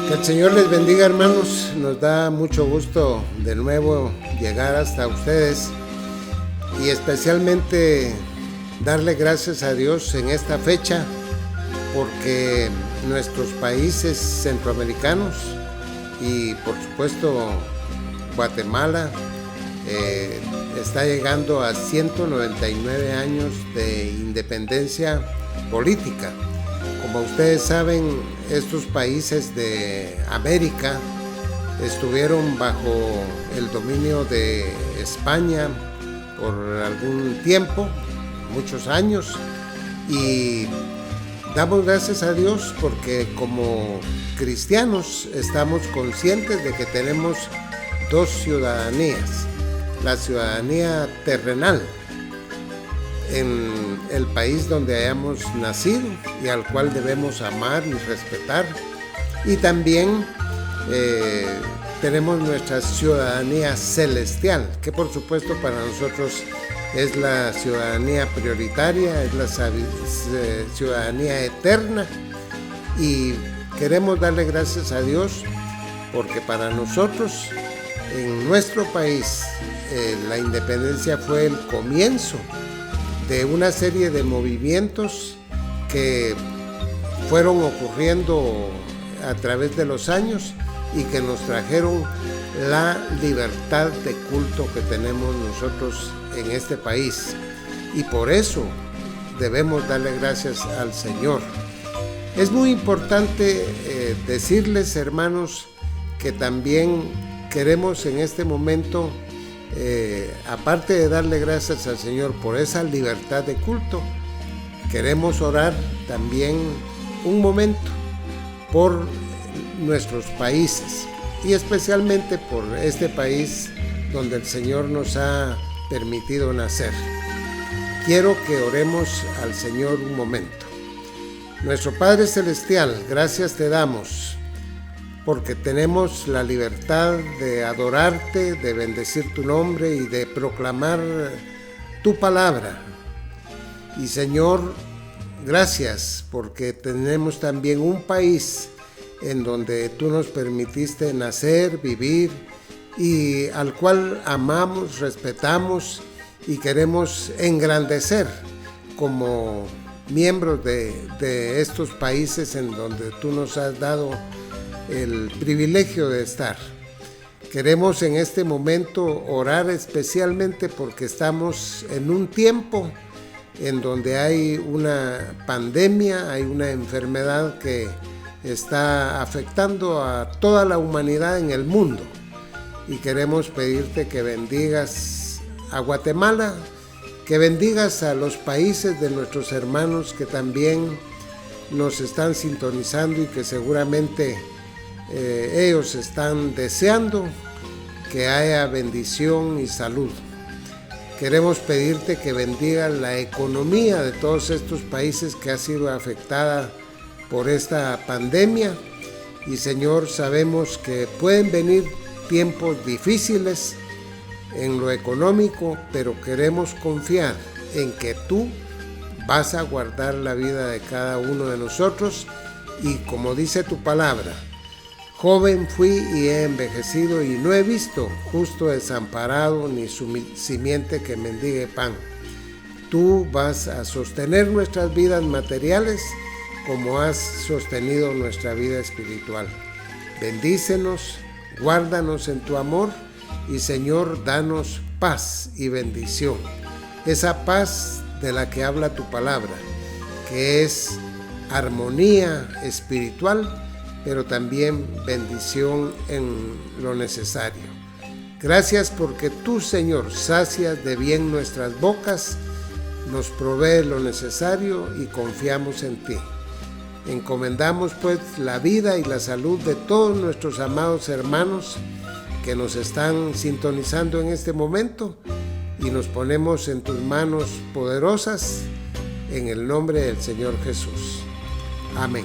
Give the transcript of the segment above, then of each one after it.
Que el Señor les bendiga, hermanos. Nos da mucho gusto de nuevo llegar hasta ustedes y especialmente darle gracias a Dios en esta fecha porque nuestros países centroamericanos y por supuesto Guatemala está llegando a 199 años de independencia política. Como ustedes saben, estos países de América estuvieron bajo el dominio de España por algún tiempo, muchos años, y damos gracias a Dios porque como cristianos estamos conscientes de que tenemos dos ciudadanías: la ciudadanía terrenal en el país donde hayamos nacido y al cual debemos amar y respetar, y también tenemos nuestra ciudadanía celestial, que por supuesto para nosotros es la ciudadanía prioritaria, es la ciudadanía eterna, y queremos darle gracias a Dios porque para nosotros en nuestro país la independencia fue el comienzo de una serie de movimientos que fueron ocurriendo a través de los años y que nos trajeron la libertad de culto que tenemos nosotros en este país. Y por eso debemos darle gracias al Señor. Es muy importante decirles, hermanos, que también queremos en este momento, aparte de darle gracias al Señor por esa libertad de culto, queremos orar también un momento por nuestros países y especialmente por este país donde el Señor nos ha permitido nacer. Quiero que oremos al Señor un momento. Nuestro Padre Celestial, gracias te damos porque tenemos la libertad de adorarte, de bendecir tu nombre y de proclamar tu palabra. Y Señor, gracias porque tenemos también un país en donde tú nos permitiste nacer, vivir, y al cual amamos, respetamos y queremos engrandecer como miembros de estos países en donde tú nos has dado el privilegio de estar. Queremos en este momento orar especialmente porque estamos en un tiempo en donde hay una pandemia, hay una enfermedad que está afectando a toda la humanidad en el mundo, y queremos pedirte que bendigas a Guatemala, que bendigas a los países de nuestros hermanos que también nos están sintonizando y que seguramente ellos están deseando que haya bendición y salud. Queremos pedirte que bendiga la economía de todos estos países que ha sido afectada por esta pandemia, y Señor, sabemos que pueden venir tiempos difíciles en lo económico, pero queremos confiar en que tú vas a guardar la vida de cada uno de nosotros, y como dice tu palabra, joven fui y he envejecido y no he visto justo desamparado ni su simiente que mendigue pan. Tú vas a sostener nuestras vidas materiales como has sostenido nuestra vida espiritual. Bendícenos, guárdanos en tu amor y Señor, danos paz y bendición. Esa paz de la que habla tu palabra, que es armonía espiritual, pero también bendición en lo necesario. Gracias porque tú, Señor, sacias de bien nuestras bocas, nos provees lo necesario y confiamos en ti. Encomendamos pues la vida y la salud de todos nuestros amados hermanos que nos están sintonizando en este momento, y nos ponemos en tus manos poderosas en el nombre del Señor Jesús. Amén.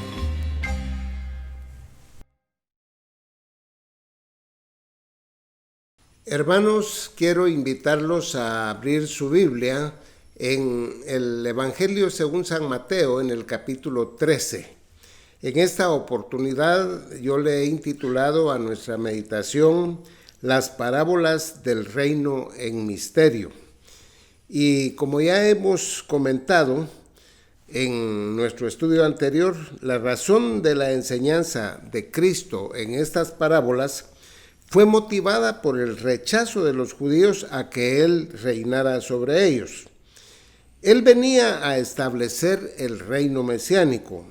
Hermanos, quiero invitarlos a abrir su Biblia en el Evangelio según San Mateo, en el capítulo 13. En esta oportunidad yo le he intitulado a nuestra meditación Las parábolas del reino en misterio. Y como ya hemos comentado en nuestro estudio anterior, la razón de la enseñanza de Cristo en estas parábolas fue motivada por el rechazo de los judíos a que Él reinara sobre ellos. Él venía a establecer el reino mesiánico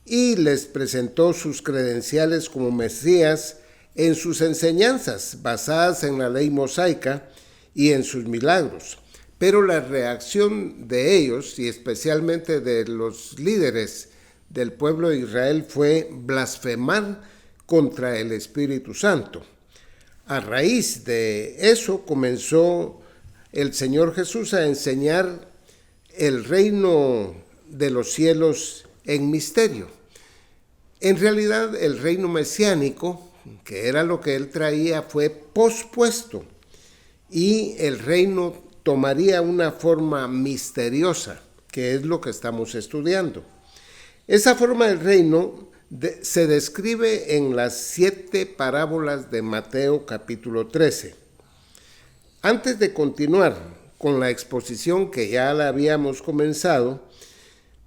y les presentó sus credenciales como Mesías en sus enseñanzas basadas en la ley mosaica y en sus milagros. Pero la reacción de ellos, y especialmente de los líderes del pueblo de Israel, fue blasfemar contra el Espíritu Santo. A raíz de eso comenzó el Señor Jesús a enseñar el reino de los cielos en misterio. En realidad, el reino mesiánico, que era lo que él traía, fue pospuesto y el reino tomaría una forma misteriosa, que es lo que estamos estudiando. Esa forma del reino se describe en las 7 parábolas de Mateo capítulo 13. Antes de continuar con la exposición que ya la habíamos comenzado,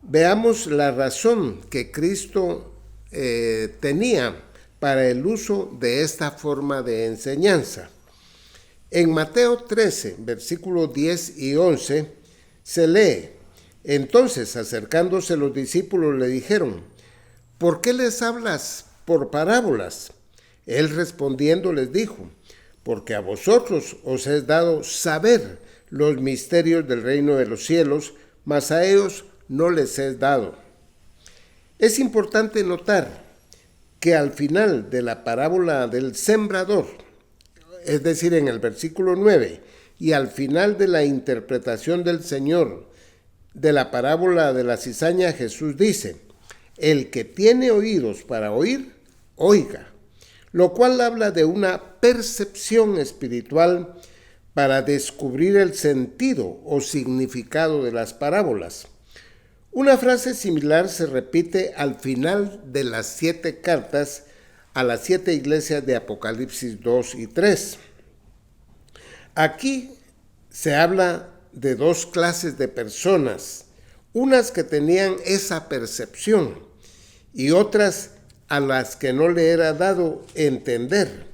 veamos la razón que Cristo tenía para el uso de esta forma de enseñanza. En Mateo 13, versículos 10 y 11, se lee: Entonces, acercándose los discípulos, le dijeron: ¿Por qué les hablas por parábolas? Él respondiendo les dijo: Porque a vosotros os es dado saber los misterios del reino de los cielos, mas a ellos no les es dado. Es importante notar que al final de la parábola del sembrador, es decir, en el versículo 9, y al final de la interpretación del Señor de la parábola de la cizaña, Jesús dice: el que tiene oídos para oír, oiga, lo cual habla de una percepción espiritual para descubrir el sentido o significado de las parábolas. Una frase similar se repite al final de las 7 cartas a las 7 iglesias de Apocalipsis 2 y 3. Aquí se habla de 2 clases de personas, unas que tenían esa percepción y otras a las que no le era dado entender.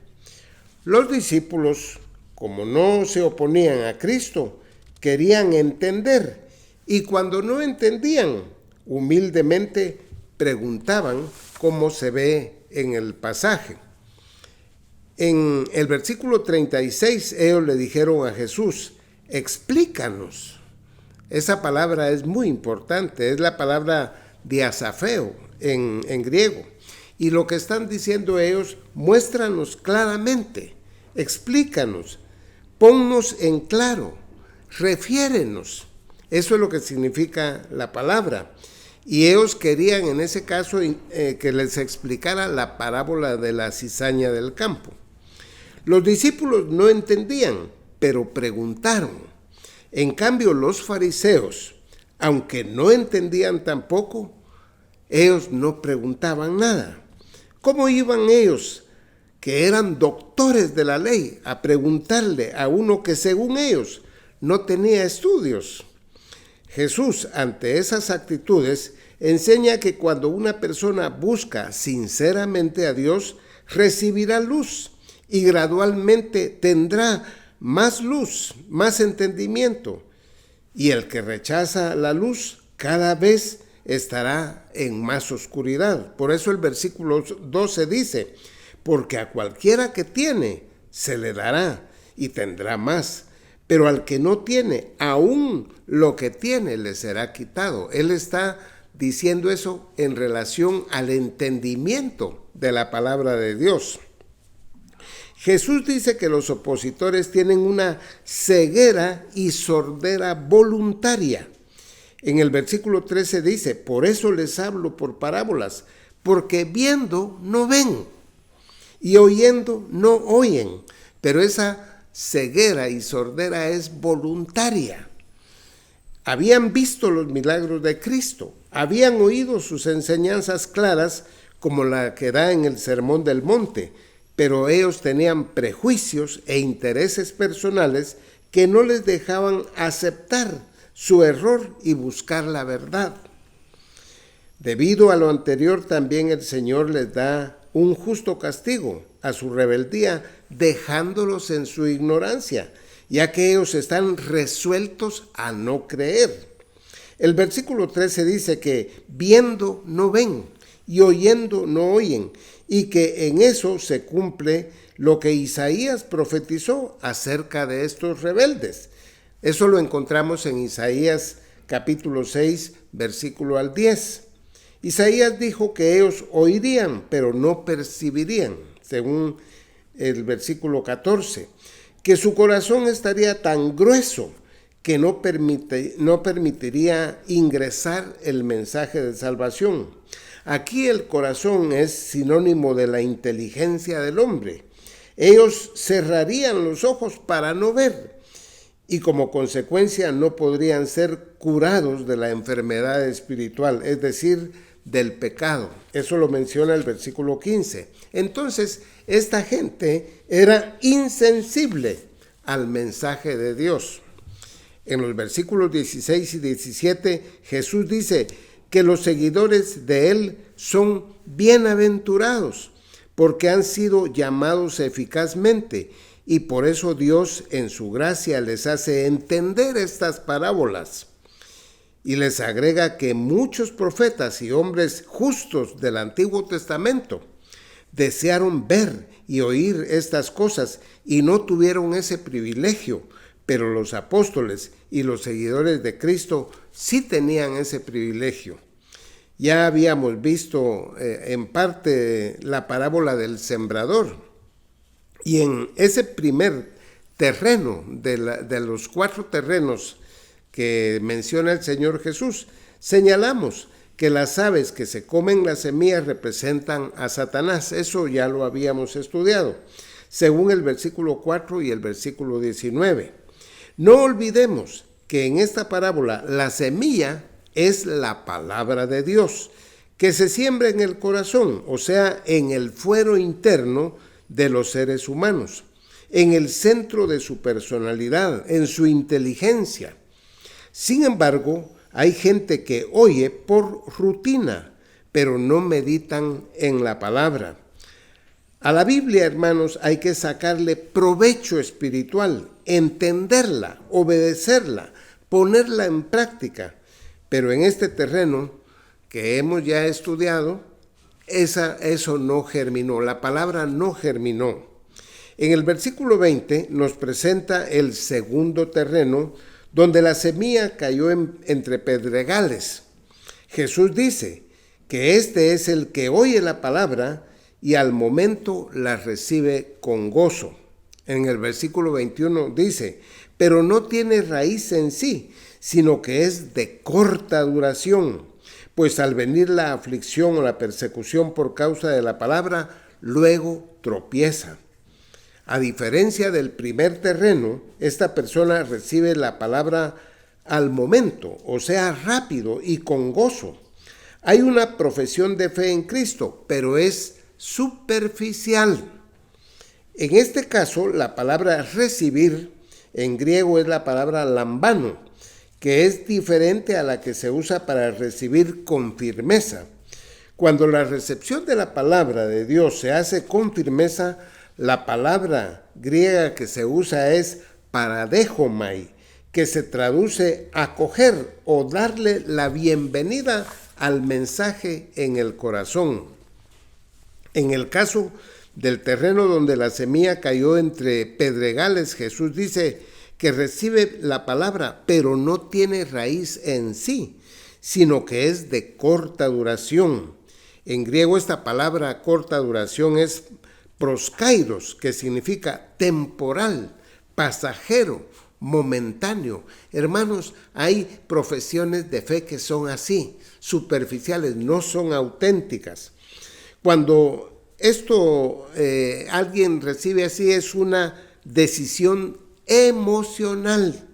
Los discípulos, como no se oponían a Cristo, querían entender, y cuando no entendían, humildemente preguntaban, como se ve en el pasaje. En el versículo 36, ellos le dijeron a Jesús: explícanos. Esa palabra es muy importante, es la palabra diasafeo en griego. Y lo que están diciendo ellos: muéstranos claramente, explícanos, ponnos en claro, refiérenos. Eso es lo que significa la palabra. Y ellos querían en ese caso que les explicara la parábola de la cizaña del campo. Los discípulos no entendían, pero preguntaron. En cambio, los fariseos, aunque no entendían tampoco, ellos no preguntaban nada. ¿Cómo iban ellos, que eran doctores de la ley, a preguntarle a uno que según ellos no tenía estudios? Jesús, ante esas actitudes, enseña que cuando una persona busca sinceramente a Dios, recibirá luz y gradualmente tendrá más luz, más entendimiento. Y el que rechaza la luz cada vez estará en más oscuridad. Por eso el versículo 12 dice: porque a cualquiera que tiene se le dará y tendrá más. Pero al que no tiene, aún lo que tiene le será quitado. Él está diciendo eso en relación al entendimiento de la palabra de Dios. Jesús dice que los opositores tienen una ceguera y sordera voluntaria. En el versículo 13 dice: por eso les hablo por parábolas, porque viendo no ven y oyendo no oyen. Pero esa ceguera y sordera es voluntaria. Habían visto los milagros de Cristo, habían oído sus enseñanzas claras como la que da en el Sermón del Monte, pero ellos tenían prejuicios e intereses personales que no les dejaban aceptar su error y buscar la verdad. Debido a lo anterior, también el Señor les da un justo castigo a su rebeldía, dejándolos en su ignorancia, ya que ellos están resueltos a no creer. El versículo 13 dice que viendo no ven y oyendo no oyen, y que en eso se cumple lo que Isaías profetizó acerca de estos rebeldes. Eso lo encontramos en Isaías capítulo 6, versículo al 10. Isaías dijo que ellos oirían, pero no percibirían, según el versículo 14, que su corazón estaría tan grueso que no permitiría ingresar el mensaje de salvación. Aquí el corazón es sinónimo de la inteligencia del hombre. Ellos cerrarían los ojos para no ver y como consecuencia no podrían ser curados de la enfermedad espiritual, es decir, del pecado. Eso lo menciona el versículo 15. Entonces, esta gente era insensible al mensaje de Dios. En los versículos 16 y 17, Jesús dice que los seguidores de Él son bienaventurados, porque han sido llamados eficazmente, y por eso Dios en su gracia les hace entender estas parábolas. Y les agrega que muchos profetas y hombres justos del Antiguo Testamento desearon ver y oír estas cosas y no tuvieron ese privilegio, pero los apóstoles y los seguidores de Cristo sí tenían ese privilegio. Ya habíamos visto en parte la parábola del sembrador, y en ese primer terreno de los 4 terrenos que menciona el Señor Jesús, señalamos que las aves que se comen las semillas representan a Satanás. Eso ya lo habíamos estudiado, según el versículo 4 y el versículo 19. No olvidemos que en esta parábola la semilla es la palabra de Dios, que se siembra en el corazón, o sea, en el fuero interno de los seres humanos, en el centro de su personalidad, en su inteligencia. Sin embargo, hay gente que oye por rutina, pero no meditan en la palabra. A la Biblia, hermanos, hay que sacarle provecho espiritual, entenderla, obedecerla, ponerla en práctica. Pero en este terreno que hemos ya estudiado, eso no germinó, la palabra no germinó. En el versículo 20 nos presenta el segundo terreno, donde la semilla cayó entre pedregales. Jesús dice que este es el que oye la palabra y al momento la recibe con gozo. En el versículo 21 dice, pero no tiene raíz en sí, sino que es de corta duración, pues al venir la aflicción o la persecución por causa de la palabra, luego tropieza. A diferencia del primer terreno, esta persona recibe la palabra al momento, o sea, rápido y con gozo. Hay una profesión de fe en Cristo, pero es superficial. En este caso, la palabra recibir en griego es la palabra lambano, que es diferente a la que se usa para recibir con firmeza. Cuando la recepción de la palabra de Dios se hace con firmeza, la palabra griega que se usa es paradejomai, que se traduce acoger o darle la bienvenida al mensaje en el corazón. En el caso del terreno donde la semilla cayó entre pedregales, Jesús dice que recibe la palabra, pero no tiene raíz en sí, sino que es de corta duración. En griego esta palabra corta duración es proskairos, que significa temporal, pasajero, momentáneo. Hermanos, hay profesiones de fe que son así, superficiales, no son auténticas. Cuando esto alguien recibe así, es una decisión emocional.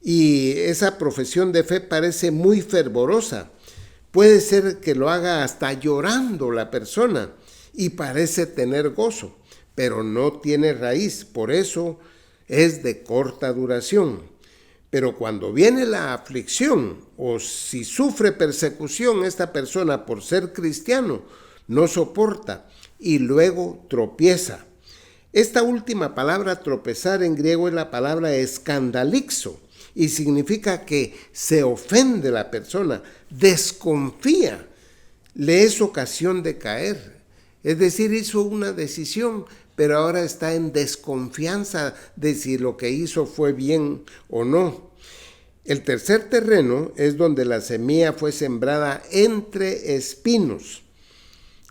y esa profesión de fe parece muy fervorosa. Puede ser que lo haga hasta llorando la persona y parece tener gozo, pero no tiene raíz, por eso es de corta duración. Pero cuando viene la aflicción o si sufre persecución esta persona por ser cristiano, no soporta y luego tropieza. Esta última palabra, tropezar, en griego es la palabra escandalixo y significa que se ofende la persona, desconfía, le es ocasión de caer. Es decir, hizo una decisión, pero ahora está en desconfianza de si lo que hizo fue bien o no. El tercer terreno es donde la semilla fue sembrada entre espinos.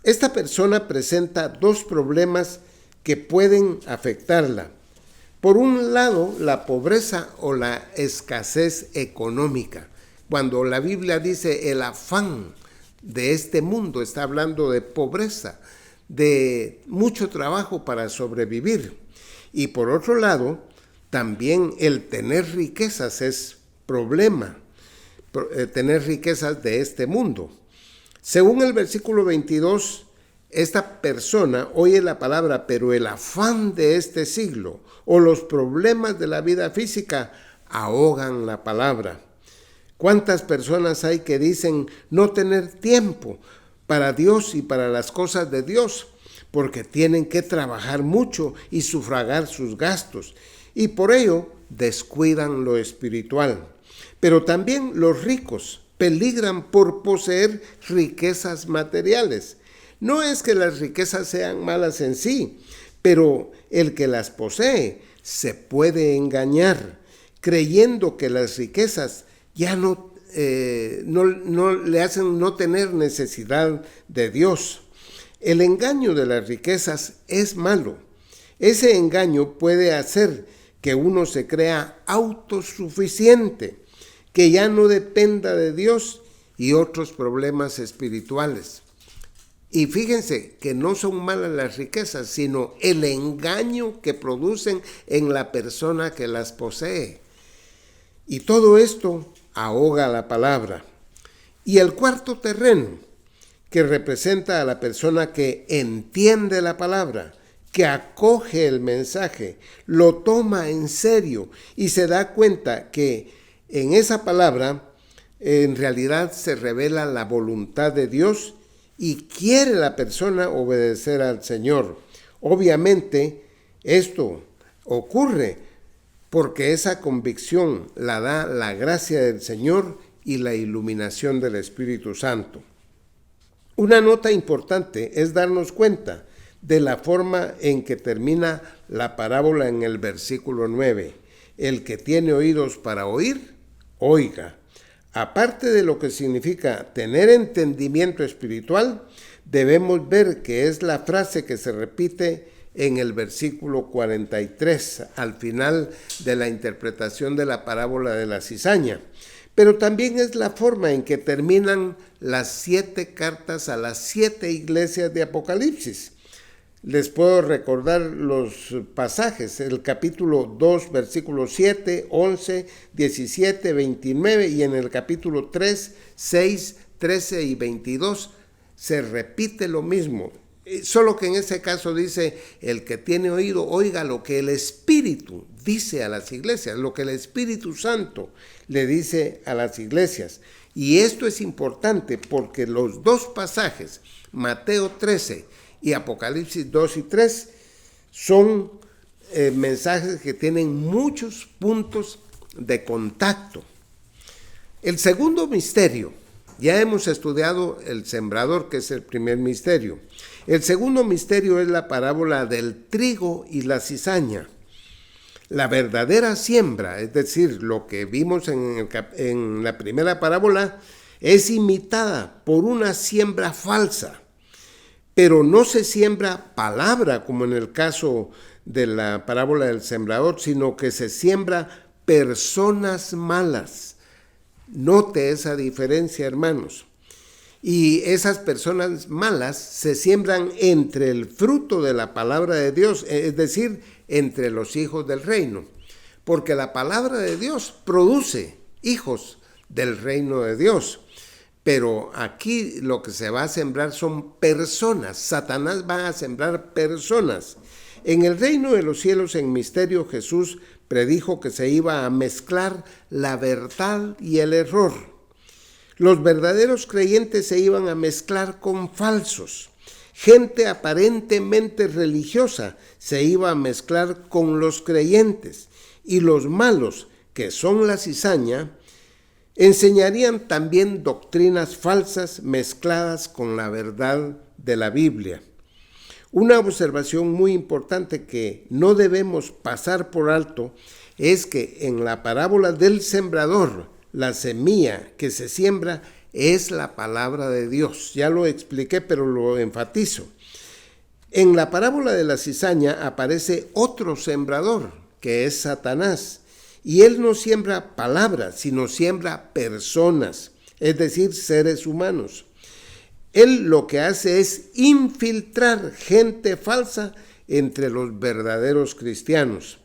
Esta persona presenta dos problemas que pueden afectarla. Por un lado, la pobreza o la escasez económica. Cuando la Biblia dice el afán de este mundo, está hablando de pobreza, de mucho trabajo para sobrevivir. Y por otro lado, también el tener riquezas es problema, tener riquezas de este mundo. Según el versículo 22, esta persona oye la palabra, pero el afán de este siglo o los problemas de la vida física ahogan la palabra. ¿Cuántas personas hay que dicen no tener tiempo para Dios y para las cosas de Dios? Porque tienen que trabajar mucho y sufragar sus gastos, y por ello descuidan lo espiritual. Pero también los ricos peligran por poseer riquezas materiales. No es que las riquezas sean malas en sí, pero el que las posee se puede engañar, creyendo que las riquezas ya no le hacen no tener necesidad de Dios. El engaño de las riquezas es malo. Ese engaño puede hacer que uno se crea autosuficiente, que ya no dependa de Dios y otros problemas espirituales. Y fíjense que no son malas las riquezas, sino el engaño que producen en la persona que las posee. Y todo esto ahoga la palabra. Y el cuarto terreno, que representa a la persona que entiende la palabra, que acoge el mensaje, lo toma en serio y se da cuenta que en esa palabra en realidad se revela la voluntad de Dios y quiere la persona obedecer al Señor. Obviamente esto ocurre porque esa convicción la da la gracia del Señor y la iluminación del Espíritu Santo. Una nota importante es darnos cuenta de la forma en que termina la parábola en el versículo 9. El que tiene oídos para oír, oiga. Aparte de lo que significa tener entendimiento espiritual, debemos ver que es la frase que se repite en el versículo 43, al final de la interpretación de la parábola de la cizaña. Pero también es la forma en que terminan las 7 cartas a las 7 iglesias de Apocalipsis. Les puedo recordar los pasajes, el capítulo 2, versículos 7, 11, 17, 29 y en el capítulo 3, 6, 13 y 22 se repite lo mismo. Solo que en ese caso dice, el que tiene oído, oiga lo que el Espíritu dice a las iglesias, lo que el Espíritu Santo le dice a las iglesias. Y esto es importante porque los dos pasajes, Mateo 13 y Apocalipsis 2 y 3, son mensajes que tienen muchos puntos de contacto. El segundo misterio, ya hemos estudiado el sembrador, que es el primer misterio. El segundo misterio es la parábola del trigo y la cizaña. La verdadera siembra, es decir, lo que vimos en la primera parábola, es imitada por una siembra falsa. Pero no se siembra palabra como en el caso de la parábola del sembrador, sino que se siembra personas malas. Note esa diferencia, hermanos. Y esas personas malas se siembran entre el fruto de la palabra de Dios, es decir, entre los hijos del reino. porque la palabra de Dios produce hijos del reino de Dios. Pero aquí lo que se va a sembrar son personas. Satanás va a sembrar personas. En el reino de los cielos, en misterio, Jesús predijo que se iba a mezclar la verdad y el error. Los verdaderos creyentes se iban a mezclar con falsos. Gente aparentemente religiosa se iba a mezclar con los creyentes. Y los malos, que son la cizaña, enseñarían también doctrinas falsas mezcladas con la verdad de la Biblia. Una observación muy importante que no debemos pasar por alto es que en la parábola del sembrador, la semilla que se siembra es la palabra de Dios. Ya lo expliqué, pero lo enfatizo. En la parábola de la cizaña aparece otro sembrador, que es Satanás. Y él no siembra palabras, sino siembra personas, es decir, seres humanos. Él lo que hace es infiltrar gente falsa entre los verdaderos cristianos.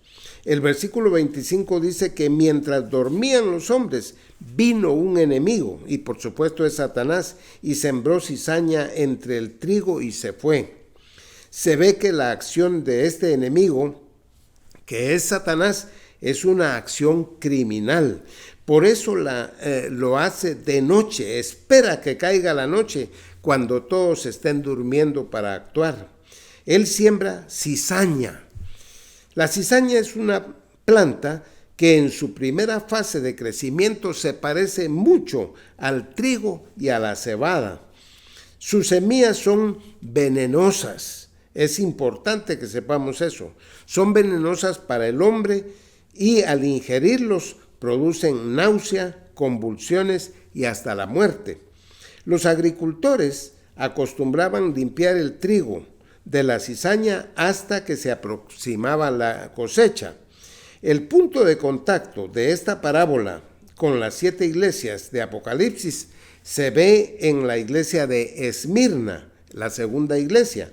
El versículo 25 dice que mientras dormían los hombres, vino un enemigo, y por supuesto es Satanás, y sembró cizaña entre el trigo y se fue. Se ve que la acción de este enemigo, que es Satanás, es una acción criminal. Por eso lo hace de noche, espera que caiga la noche cuando todos estén durmiendo para actuar. Él siembra cizaña. La cizaña es una planta que en su primera fase de crecimiento se parece mucho al trigo y a la cebada. Sus semillas son venenosas. Es importante que sepamos eso. Son venenosas para el hombre y al ingerirlos producen náusea, convulsiones y hasta la muerte. Los agricultores acostumbraban limpiar el trigo de la cizaña hasta que se aproximaba la cosecha. El punto de contacto de esta parábola con las 7 iglesias de Apocalipsis se ve en la iglesia de Esmirna, la segunda iglesia,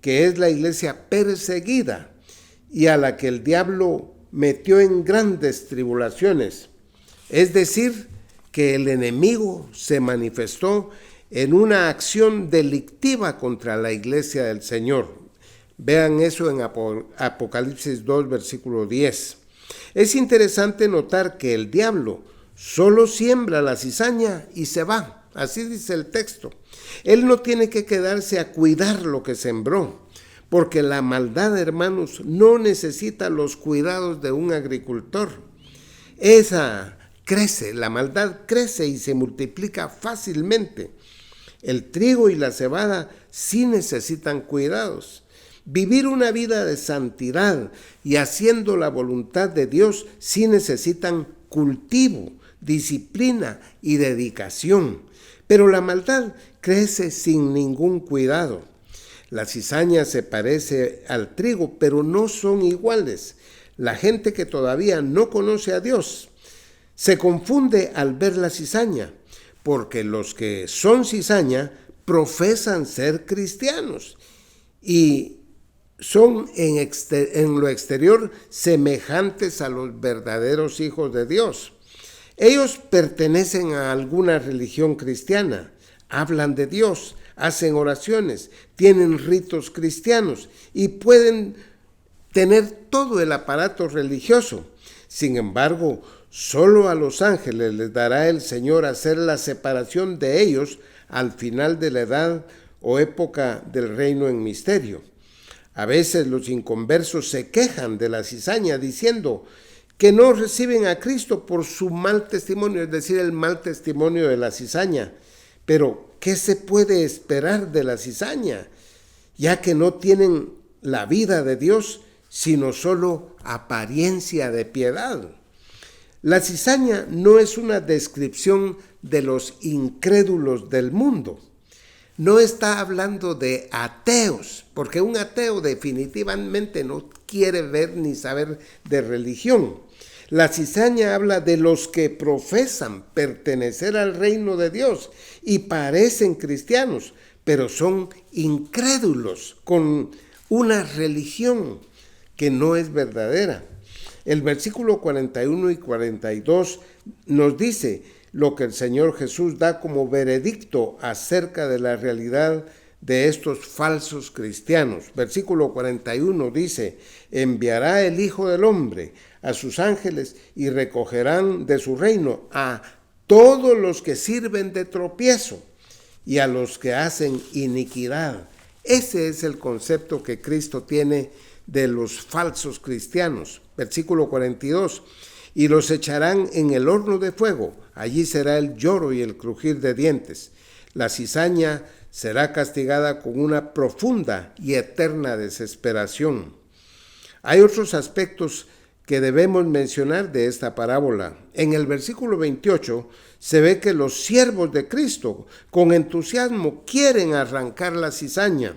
que es la iglesia perseguida y a la que el diablo metió en grandes tribulaciones. Es decir, que el enemigo se manifestó en una acción delictiva contra la iglesia del Señor. Vean eso en Apocalipsis 2, versículo 10. Es interesante notar que el diablo solo siembra la cizaña y se va. Así dice el texto. Él no tiene que quedarse a cuidar lo que sembró, porque la maldad, hermanos, no necesita los cuidados de un agricultor. Esa crece, la maldad crece y se multiplica fácilmente. El trigo y la cebada sí necesitan cuidados. Vivir una vida de santidad y haciendo la voluntad de Dios sí necesitan cultivo, disciplina y dedicación. Pero la maldad crece sin ningún cuidado. La cizaña se parece al trigo, pero no son iguales. La gente que todavía no conoce a Dios se confunde al ver la cizaña, porque los que son cizaña profesan ser cristianos y son en lo exterior semejantes a los verdaderos hijos de Dios. Ellos pertenecen a alguna religión cristiana, hablan de Dios, hacen oraciones, tienen ritos cristianos y pueden tener todo el aparato religioso. Sin embargo, solo a los ángeles les dará el Señor hacer la separación de ellos al final de la edad o época del reino en misterio. A veces los inconversos se quejan de la cizaña diciendo que no reciben a Cristo por su mal testimonio, es decir, el mal testimonio de la cizaña. Pero, ¿qué se puede esperar de la cizaña? Ya que no tienen la vida de Dios, sino solo apariencia de piedad. La cizaña no es una descripción de los incrédulos del mundo. No está hablando de ateos, porque un ateo definitivamente no quiere ver ni saber de religión. La cizaña habla de los que profesan pertenecer al reino de Dios y parecen cristianos, pero son incrédulos con una religión que no es verdadera. El versículo 41 y 42 nos dice lo que el Señor Jesús da como veredicto acerca de la realidad de estos falsos cristianos. Versículo 41 dice: enviará el Hijo del Hombre a sus ángeles y recogerán de su reino a todos los que sirven de tropiezo y a los que hacen iniquidad. Ese es el concepto que Cristo tiene de los falsos cristianos. Versículo 42, y los echarán en el horno de fuego, allí será el lloro y el crujir de dientes. La cizaña será castigada con una profunda y eterna desesperación. Hay otros aspectos que debemos mencionar de esta parábola. En el versículo 28 se ve que los siervos de Cristo con entusiasmo quieren arrancar la cizaña,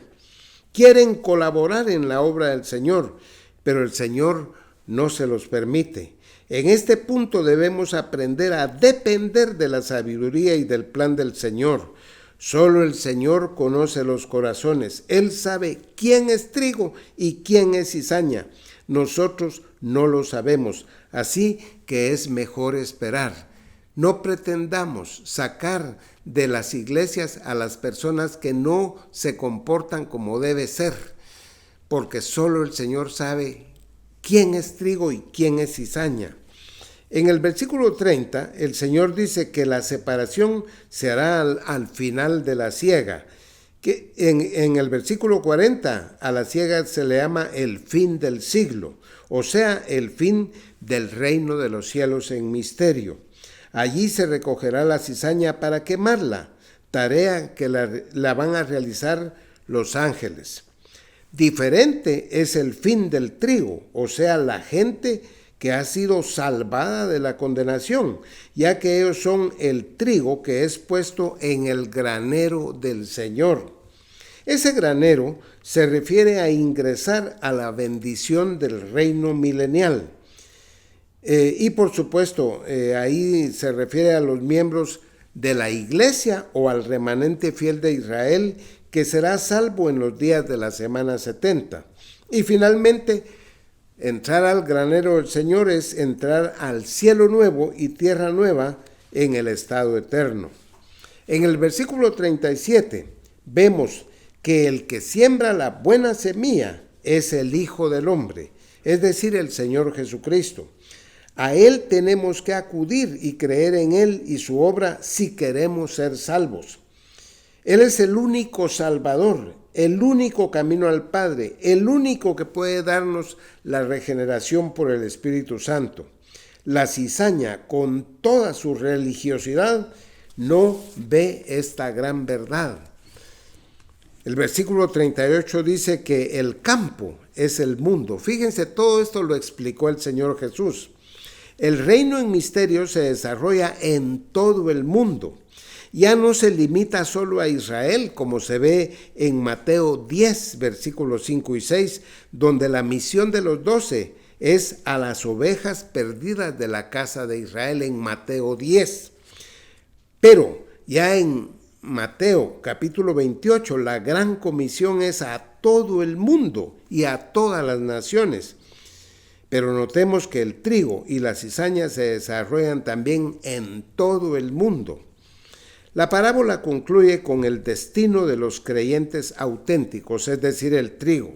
quieren colaborar en la obra del Señor, pero el Señor no se los permite. En este punto debemos aprender a depender de la sabiduría y del plan del Señor. Solo el Señor conoce los corazones. Él sabe quién es trigo y quién es cizaña. Nosotros no lo sabemos, así que es mejor esperar. No pretendamos sacar de las iglesias a las personas que no se comportan como debe ser, porque solo el Señor sabe quién es trigo y quién es cizaña. En el versículo 30, el Señor dice que la separación se hará al final de la siega. Que en el versículo 40, a la siega se le llama el fin del siglo, o sea, el fin del reino de los cielos en misterio. Allí se recogerá la cizaña para quemarla, tarea que la van a realizar los ángeles. Diferente es el fin del trigo, o sea, la gente que ha sido salvada de la condenación, ya que ellos son el trigo que es puesto en el granero del Señor. Ese granero se refiere a ingresar a la bendición del reino milenial. Y por supuesto, ahí se refiere a los miembros de la iglesia o al remanente fiel de Israel que será salvo en los días de la semana 70. Y finalmente, entrar al granero del Señor es entrar al cielo nuevo y tierra nueva en el estado eterno. En el versículo 37 vemos que el que siembra la buena semilla es el Hijo del Hombre, es decir, el Señor Jesucristo. A Él tenemos que acudir y creer en Él y su obra si queremos ser salvos. Él es el único Salvador, el único camino al Padre, el único que puede darnos la regeneración por el Espíritu Santo. La cizaña, con toda su religiosidad, no ve esta gran verdad. El versículo 38 dice que el campo es el mundo. Fíjense, todo esto lo explicó el Señor Jesús. El reino en misterio se desarrolla en todo el mundo. Ya no se limita solo a Israel, como se ve en Mateo 10, versículos 5 y 6, donde la misión de los 12 es a las ovejas perdidas de la casa de Israel en Mateo 10. Pero ya en Mateo capítulo 28, la gran comisión es a todo el mundo y a todas las naciones. Pero notemos que el trigo y la cizaña se desarrollan también en todo el mundo. La parábola concluye con el destino de los creyentes auténticos, es decir, el trigo.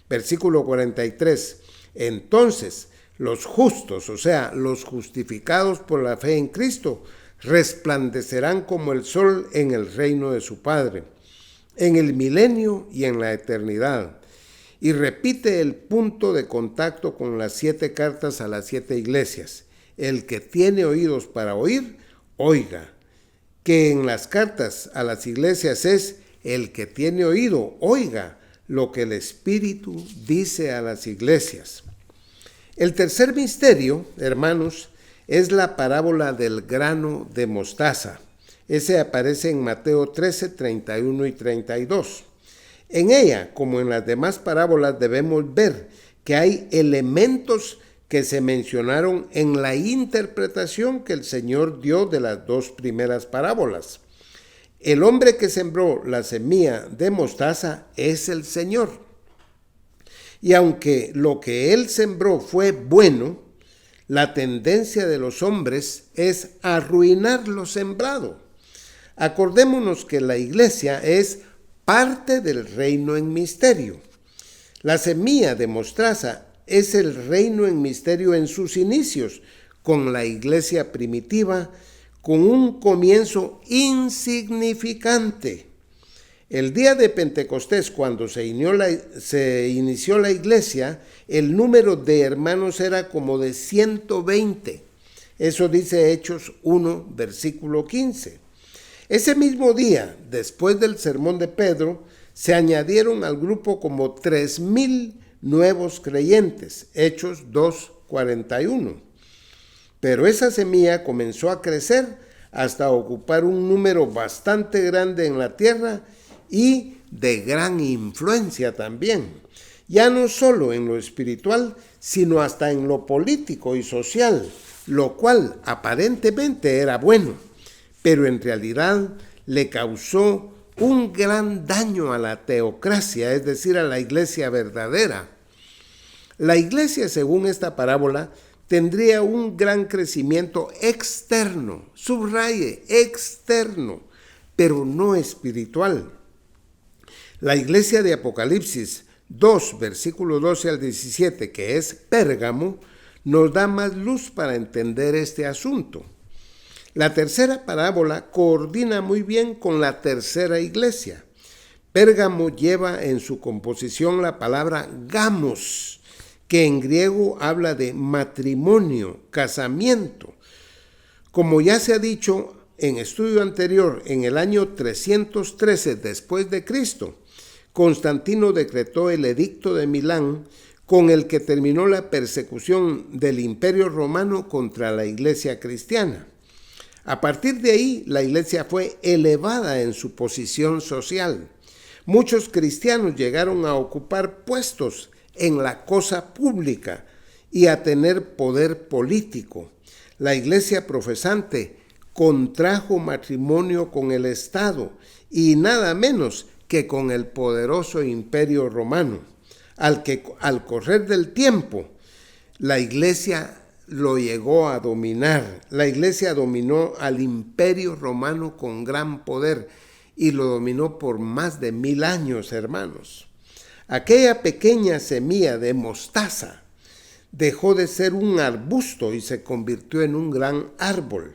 Versículo 43. Entonces, los justos, o sea, los justificados por la fe en Cristo, resplandecerán como el sol en el reino de su Padre, en el milenio y en la eternidad. Y repite el punto de contacto con las 7 cartas a las 7 iglesias. El que tiene oídos para oír, oiga. Que en las cartas a las iglesias es el que tiene oído, oiga lo que el Espíritu dice a las iglesias. El tercer misterio, hermanos, es la parábola del grano de mostaza. Ese aparece en Mateo 13, 31 y 32. En ella, como en las demás parábolas, debemos ver que hay elementos que se mencionaron en la interpretación que el Señor dio de las 2 primeras parábolas. El hombre que sembró la semilla de mostaza es el Señor. Y aunque lo que él sembró fue bueno, La tendencia de los hombres es arruinar lo sembrado. Acordémonos que la iglesia es parte del reino en misterio. La semilla de mostaza es el reino en misterio en sus inicios, con la iglesia primitiva, con un comienzo insignificante. El día de Pentecostés, cuando se inició la iglesia, el número de hermanos era como de 120. Eso dice Hechos 1, versículo 15. Ese mismo día, después del sermón de Pedro, se añadieron al grupo como 3,000 nuevos creyentes, Hechos 2:41. Pero esa semilla comenzó a crecer hasta ocupar un número bastante grande en la tierra y de gran influencia también, ya no solo en lo espiritual, sino hasta en lo político y social, lo cual aparentemente era bueno, pero en realidad le causó un gran daño a la teocracia, es decir, a la iglesia verdadera. La iglesia, según esta parábola, tendría un gran crecimiento externo, subraye, externo, pero no espiritual. La iglesia de Apocalipsis 2, versículo 12 al 17, que es Pérgamo, nos da más luz para entender este asunto. La tercera parábola coordina muy bien con la tercera iglesia. Pérgamo lleva en su composición la palabra gamos, que en griego habla de matrimonio, casamiento. Como ya se ha dicho en estudio anterior, en el año 313 después de Cristo, Constantino decretó el Edicto de Milán, con el que terminó la persecución del Imperio Romano contra la iglesia cristiana. A partir de ahí, la iglesia fue elevada en su posición social. Muchos cristianos llegaron a ocupar puestos en la cosa pública y a tener poder político. La iglesia profesante contrajo matrimonio con el Estado y nada menos que con el poderoso Imperio Romano, al que al correr del tiempo la iglesia lo llegó a dominar. La iglesia dominó al Imperio Romano con gran poder y lo dominó por más de 1000 años, hermanos. Aquella pequeña semilla de mostaza dejó de ser un arbusto y se convirtió en un gran árbol.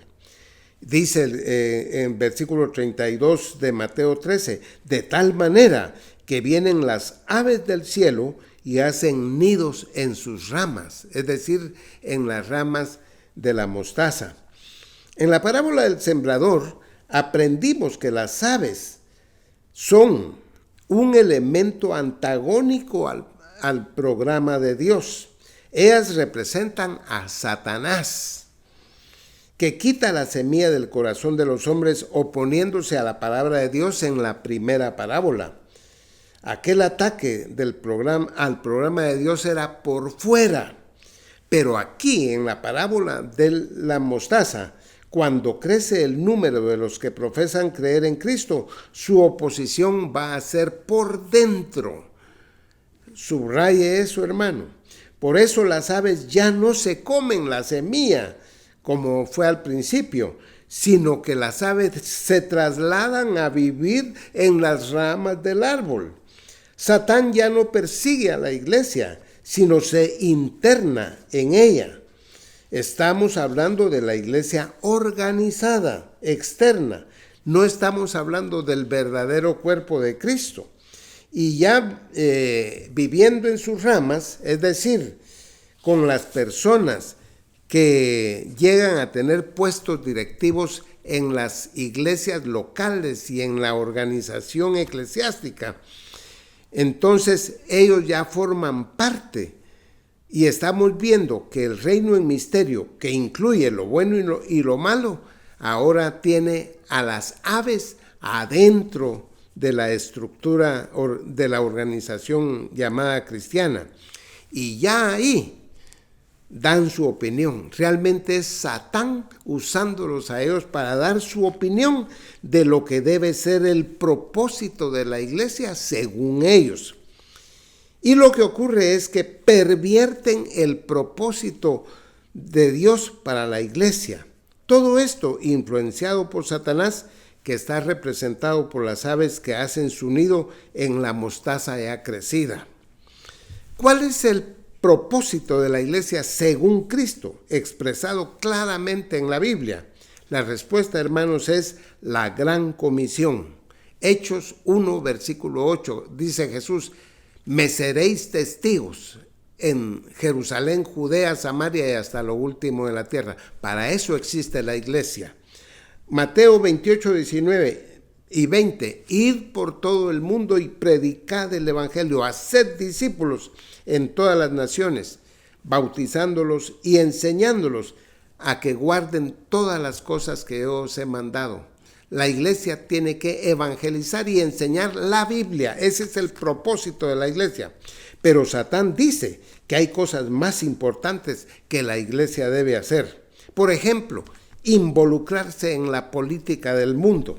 Dice en versículo 32 de Mateo 13, de tal manera que vienen las aves del cielo y hacen nidos en sus ramas, es decir, en las ramas de la mostaza. En la parábola del sembrador aprendimos que las aves son un elemento antagónico al programa de Dios. Ellas representan a Satanás, que quita la semilla del corazón de los hombres oponiéndose a la palabra de Dios en la primera parábola. Aquel ataque al programa de Dios era por fuera, pero aquí en la parábola de la mostaza, cuando crece el número de los que profesan creer en Cristo, su oposición va a ser por dentro. Subraye eso, hermano. Por eso las aves ya no se comen la semilla, como fue al principio, sino que las aves se trasladan a vivir en las ramas del árbol. Satán ya no persigue a la iglesia, sino se interna en ella. Estamos hablando de la iglesia organizada, externa. No estamos hablando del verdadero cuerpo de Cristo. Y ya viviendo en sus ramas, es decir, con las personas que llegan a tener puestos directivos en las iglesias locales y en la organización eclesiástica, entonces ellos ya forman parte y estamos viendo que el reino en misterio, que incluye lo bueno y lo malo, ahora tiene a las aves adentro de la estructura de la organización llamada cristiana. Y ya ahí dan su opinión. Realmente es Satán usándolos a ellos para dar su opinión de lo que debe ser el propósito de la iglesia según ellos. Y lo que ocurre es que pervierten el propósito de Dios para la iglesia. Todo esto influenciado por Satanás, que está representado por las aves que hacen su nido en la mostaza ya crecida. ¿Cuál es el propósito de la iglesia según Cristo, expresado claramente en la Biblia? La respuesta, hermanos, es la gran comisión. Hechos 1, versículo 8, dice Jesús: me seréis testigos en Jerusalén, Judea, Samaria y hasta lo último de la tierra. Para eso existe la iglesia. Mateo 28, 19 y 20, id por todo el mundo y predicad el evangelio, haced discípulos en todas las naciones, bautizándolos y enseñándolos a que guarden todas las cosas que yo os he mandado. La iglesia tiene que evangelizar y enseñar la Biblia. Ese es el propósito de la iglesia. Pero Satán dice que hay cosas más importantes que la iglesia debe hacer. Por ejemplo, involucrarse en la política del mundo,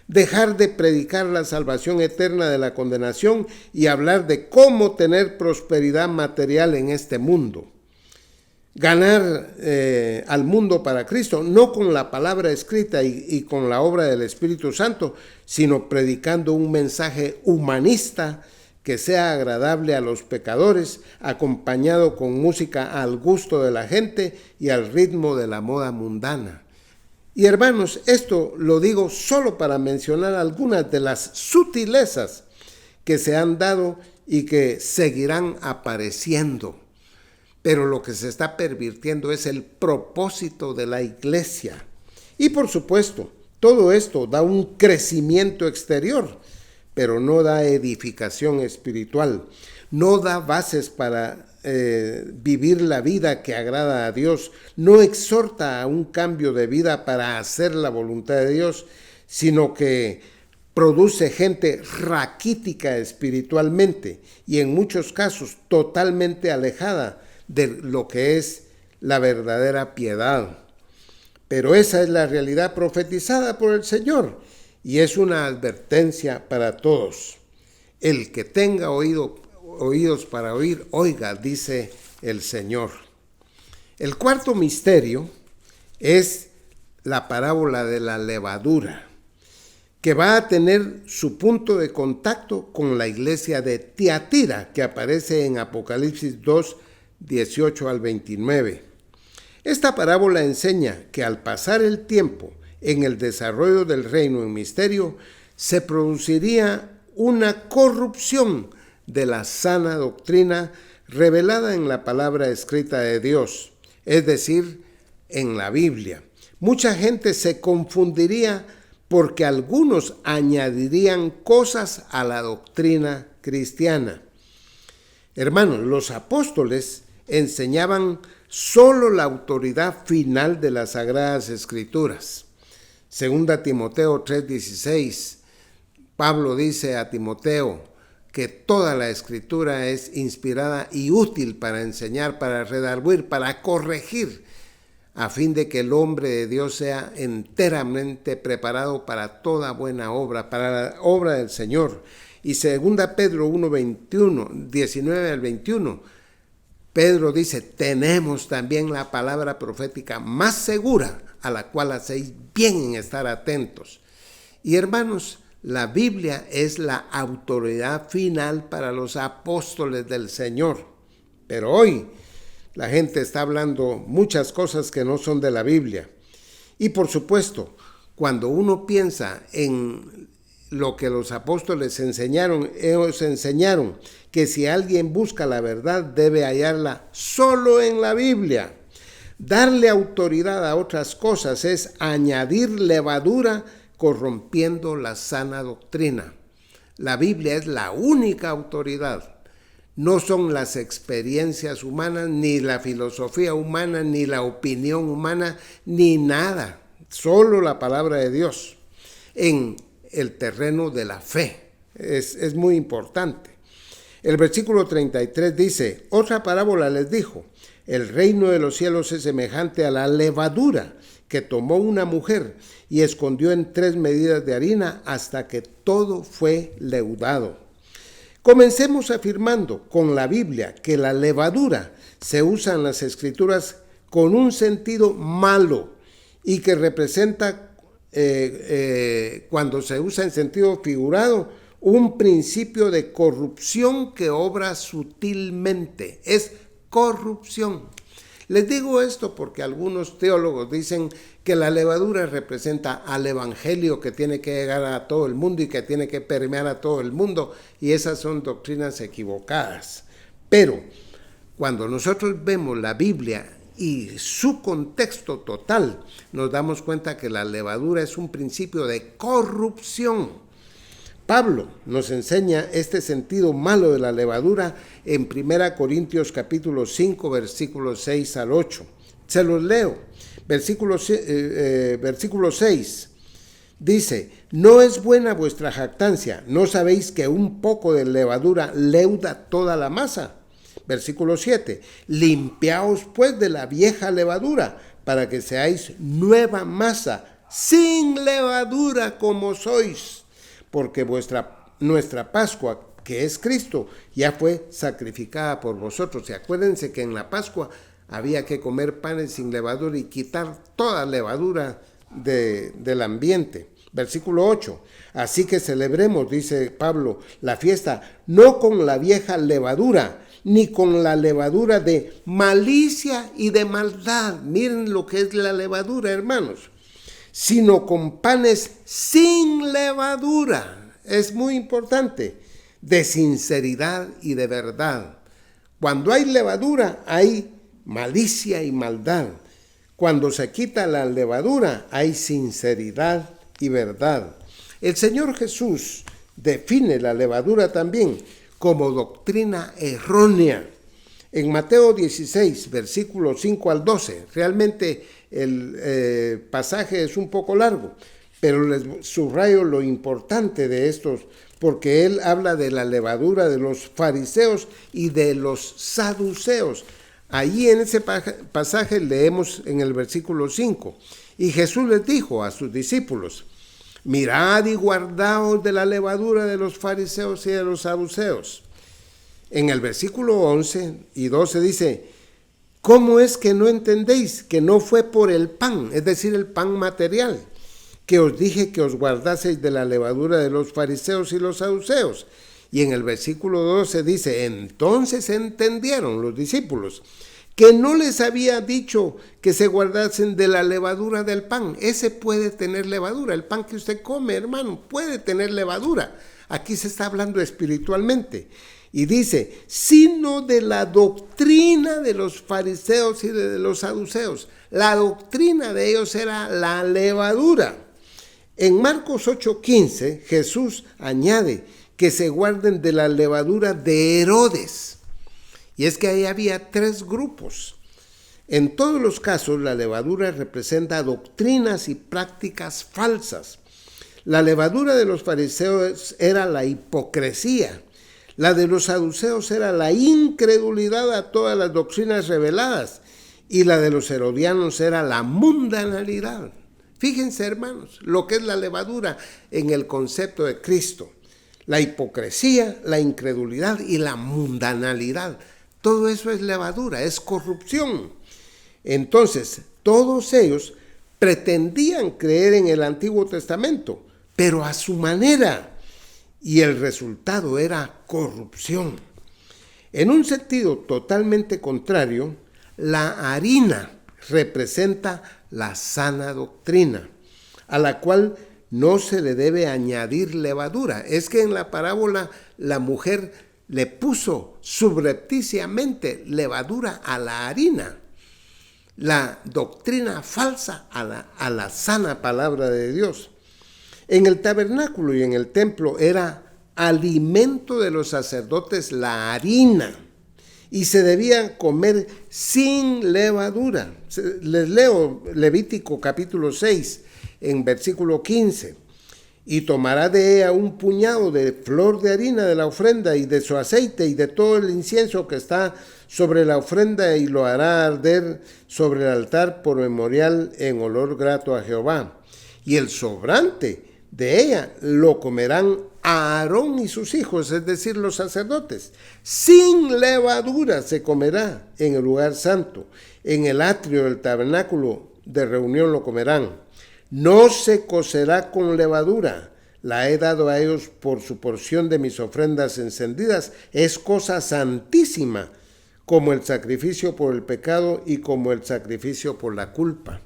dejar de predicar la salvación eterna de la condenación y hablar de cómo tener prosperidad material en este mundo. Ganar al mundo para Cristo, no con la palabra escrita y con la obra del Espíritu Santo, sino predicando un mensaje humanista que sea agradable a los pecadores, acompañado con música al gusto de la gente y al ritmo de la moda mundana. Y hermanos, esto lo digo solo para mencionar algunas de las sutilezas que se han dado y que seguirán apareciendo. Pero lo que se está pervirtiendo es el propósito de la iglesia. Y por supuesto, todo esto da un crecimiento exterior, pero no da edificación espiritual, no da bases para vivir la vida que agrada a Dios, no exhorta a un cambio de vida para hacer la voluntad de Dios, sino que produce gente raquítica espiritualmente y en muchos casos totalmente alejada de lo que es la verdadera piedad. Pero esa es la realidad profetizada por el Señor y es una advertencia para todos. El que tenga oídos para oír, oiga, dice el Señor. El cuarto misterio es la parábola de la levadura, que va a tener su punto de contacto con la iglesia de Tiatira, que aparece en Apocalipsis 2, 18 al 29. Esta parábola enseña que al pasar el tiempo en el desarrollo del reino en misterio, se produciría una corrupción de la sana doctrina revelada en la palabra escrita de Dios, es decir, en la Biblia. Mucha gente se confundiría porque algunos añadirían cosas a la doctrina cristiana. Hermanos, los apóstoles enseñaban solo la autoridad final de las Sagradas Escrituras. Segunda Timoteo 3:16, Pablo dice a Timoteo que toda la Escritura es inspirada y útil para enseñar, para redarguir, para corregir, a fin de que el hombre de Dios sea enteramente preparado para toda buena obra, para la obra del Señor. Y segunda Pedro 1:21, 19 al 21, Pedro dice, tenemos también la palabra profética más segura, a la cual hacéis bien en estar atentos. Y hermanos, la Biblia es la autoridad final para los apóstoles del Señor. Pero hoy la gente está hablando muchas cosas que no son de la Biblia. Y por supuesto, cuando uno piensa en lo que los apóstoles enseñaron, ellos enseñaron que si alguien busca la verdad debe hallarla solo en la Biblia. Darle autoridad a otras cosas es añadir levadura, corrompiendo la sana doctrina. La Biblia es la única autoridad. No son las experiencias humanas, ni la filosofía humana, ni la opinión humana, ni nada. Solo la palabra de Dios en el terreno de la fe. Es muy importante. El versículo 33 dice, otra parábola les dijo, el reino de los cielos es semejante a la levadura que tomó una mujer y escondió en 3 medidas de harina hasta que todo fue leudado. Comencemos afirmando con la Biblia que la levadura se usa en las Escrituras con un sentido malo y que representa, cuando se usa en sentido figurado, un principio de corrupción que obra sutilmente. Es corrupción. Les digo esto porque algunos teólogos dicen que la levadura representa al evangelio que tiene que llegar a todo el mundo y que tiene que permear a todo el mundo, y esas son doctrinas equivocadas. Pero cuando nosotros vemos la Biblia y su contexto total, nos damos cuenta que la levadura es un principio de corrupción. Pablo nos enseña este sentido malo de la levadura en 1 Corintios capítulo 5, versículos 6 al 8. Se los leo. Versículo 6 dice: no es buena vuestra jactancia, ¿no sabéis que un poco de levadura leuda toda la masa? Versículo 7, limpiaos pues de la vieja levadura, para que seáis nueva masa, sin levadura como sois. Porque nuestra Pascua, que es Cristo, ya fue sacrificada por vosotros. Y acuérdense que en la Pascua había que comer panes sin levadura y quitar toda levadura del ambiente. Versículo 8, así que celebremos, dice Pablo, la fiesta no con la vieja levadura, ni con la levadura de malicia y de maldad. Miren lo que es la levadura, hermanos. Sino con panes sin levadura. Es muy importante, de sinceridad y de verdad. Cuando hay levadura, hay malicia y maldad. Cuando se quita la levadura, hay sinceridad y verdad. El Señor Jesús define la levadura también como doctrina errónea. En Mateo 16, versículos 5 al 12, realmente el pasaje es un poco largo, pero les subrayo lo importante de estos, porque él habla de la levadura de los fariseos y de los saduceos. Allí en ese pasaje leemos en el versículo 5, y Jesús les dijo a sus discípulos: mirad y guardaos de la levadura de los fariseos y de los saduceos. En el versículo 11 y 12 dice: ¿cómo es que no entendéis que no fue por el pan, es decir, el pan material, que os dije que os guardaseis de la levadura de los fariseos y los saduceos? Y en el versículo 12 dice: entonces entendieron los discípulos que no les había dicho que se guardasen de la levadura del pan. Ese puede tener levadura, el pan que usted come, hermano, puede tener levadura. Aquí se está hablando espiritualmente. Y dice, sino de la doctrina de los fariseos y de los saduceos. La doctrina de ellos era la levadura. En Marcos 8:15, Jesús añade que se guarden de la levadura de Herodes. Y es que ahí había 3 grupos. En todos los casos, la levadura representa doctrinas y prácticas falsas. La levadura de los fariseos era la hipocresía. La de los saduceos era la incredulidad a todas las doctrinas reveladas, y la de los herodianos era la mundanalidad. Fíjense, hermanos, lo que es la levadura en el concepto de Cristo. La hipocresía, la incredulidad y la mundanalidad. Todo eso es levadura, es corrupción. Entonces, todos ellos pretendían creer en el Antiguo Testamento, pero a su manera. Y el resultado era corrupción. En un sentido totalmente contrario, la harina representa la sana doctrina, a la cual no se le debe añadir levadura. Es que en la parábola la mujer le puso subrepticiamente levadura a la harina. La doctrina falsa a la sana palabra de Dios. En el tabernáculo y en el templo era alimento de los sacerdotes la harina, y se debía comer sin levadura. Les leo Levítico capítulo 6 en versículo 15. Y tomará de ella un puñado de flor de harina de la ofrenda y de su aceite y de todo el incienso que está sobre la ofrenda, y lo hará arder sobre el altar por memorial en olor grato a Jehová. Y el sobrante de ella lo comerán Aarón y sus hijos, es decir, los sacerdotes. Sin levadura se comerá en el lugar santo. En el atrio del tabernáculo de reunión lo comerán. No se cocerá con levadura. La he dado a ellos por su porción de mis ofrendas encendidas. Es cosa santísima, como el sacrificio por el pecado y como el sacrificio por la culpa.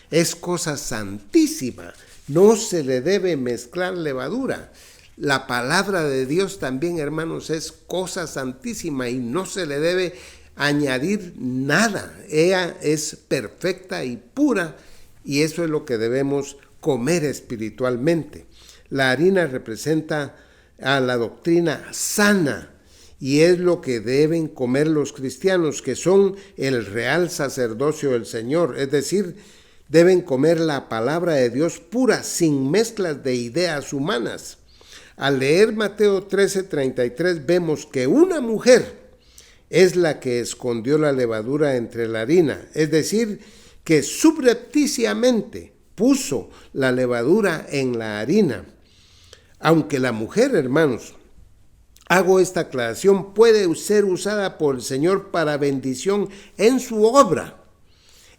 Es cosa santísima. No se le debe mezclar levadura. La palabra de Dios también, hermanos, es cosa santísima y no se le debe añadir nada. Ella es perfecta y pura y eso es lo que debemos comer espiritualmente. La harina representa a la doctrina sana y es lo que deben comer los cristianos, que son el real sacerdocio del Señor, es decir, deben comer la palabra de Dios pura, sin mezclas de ideas humanas. Al leer Mateo 13:33 vemos que una mujer es la que escondió la levadura entre la harina, es decir, que subrepticiamente puso la levadura en la harina. Aunque la mujer, hermanos, hago esta aclaración, puede ser usada por el Señor para bendición en su obra.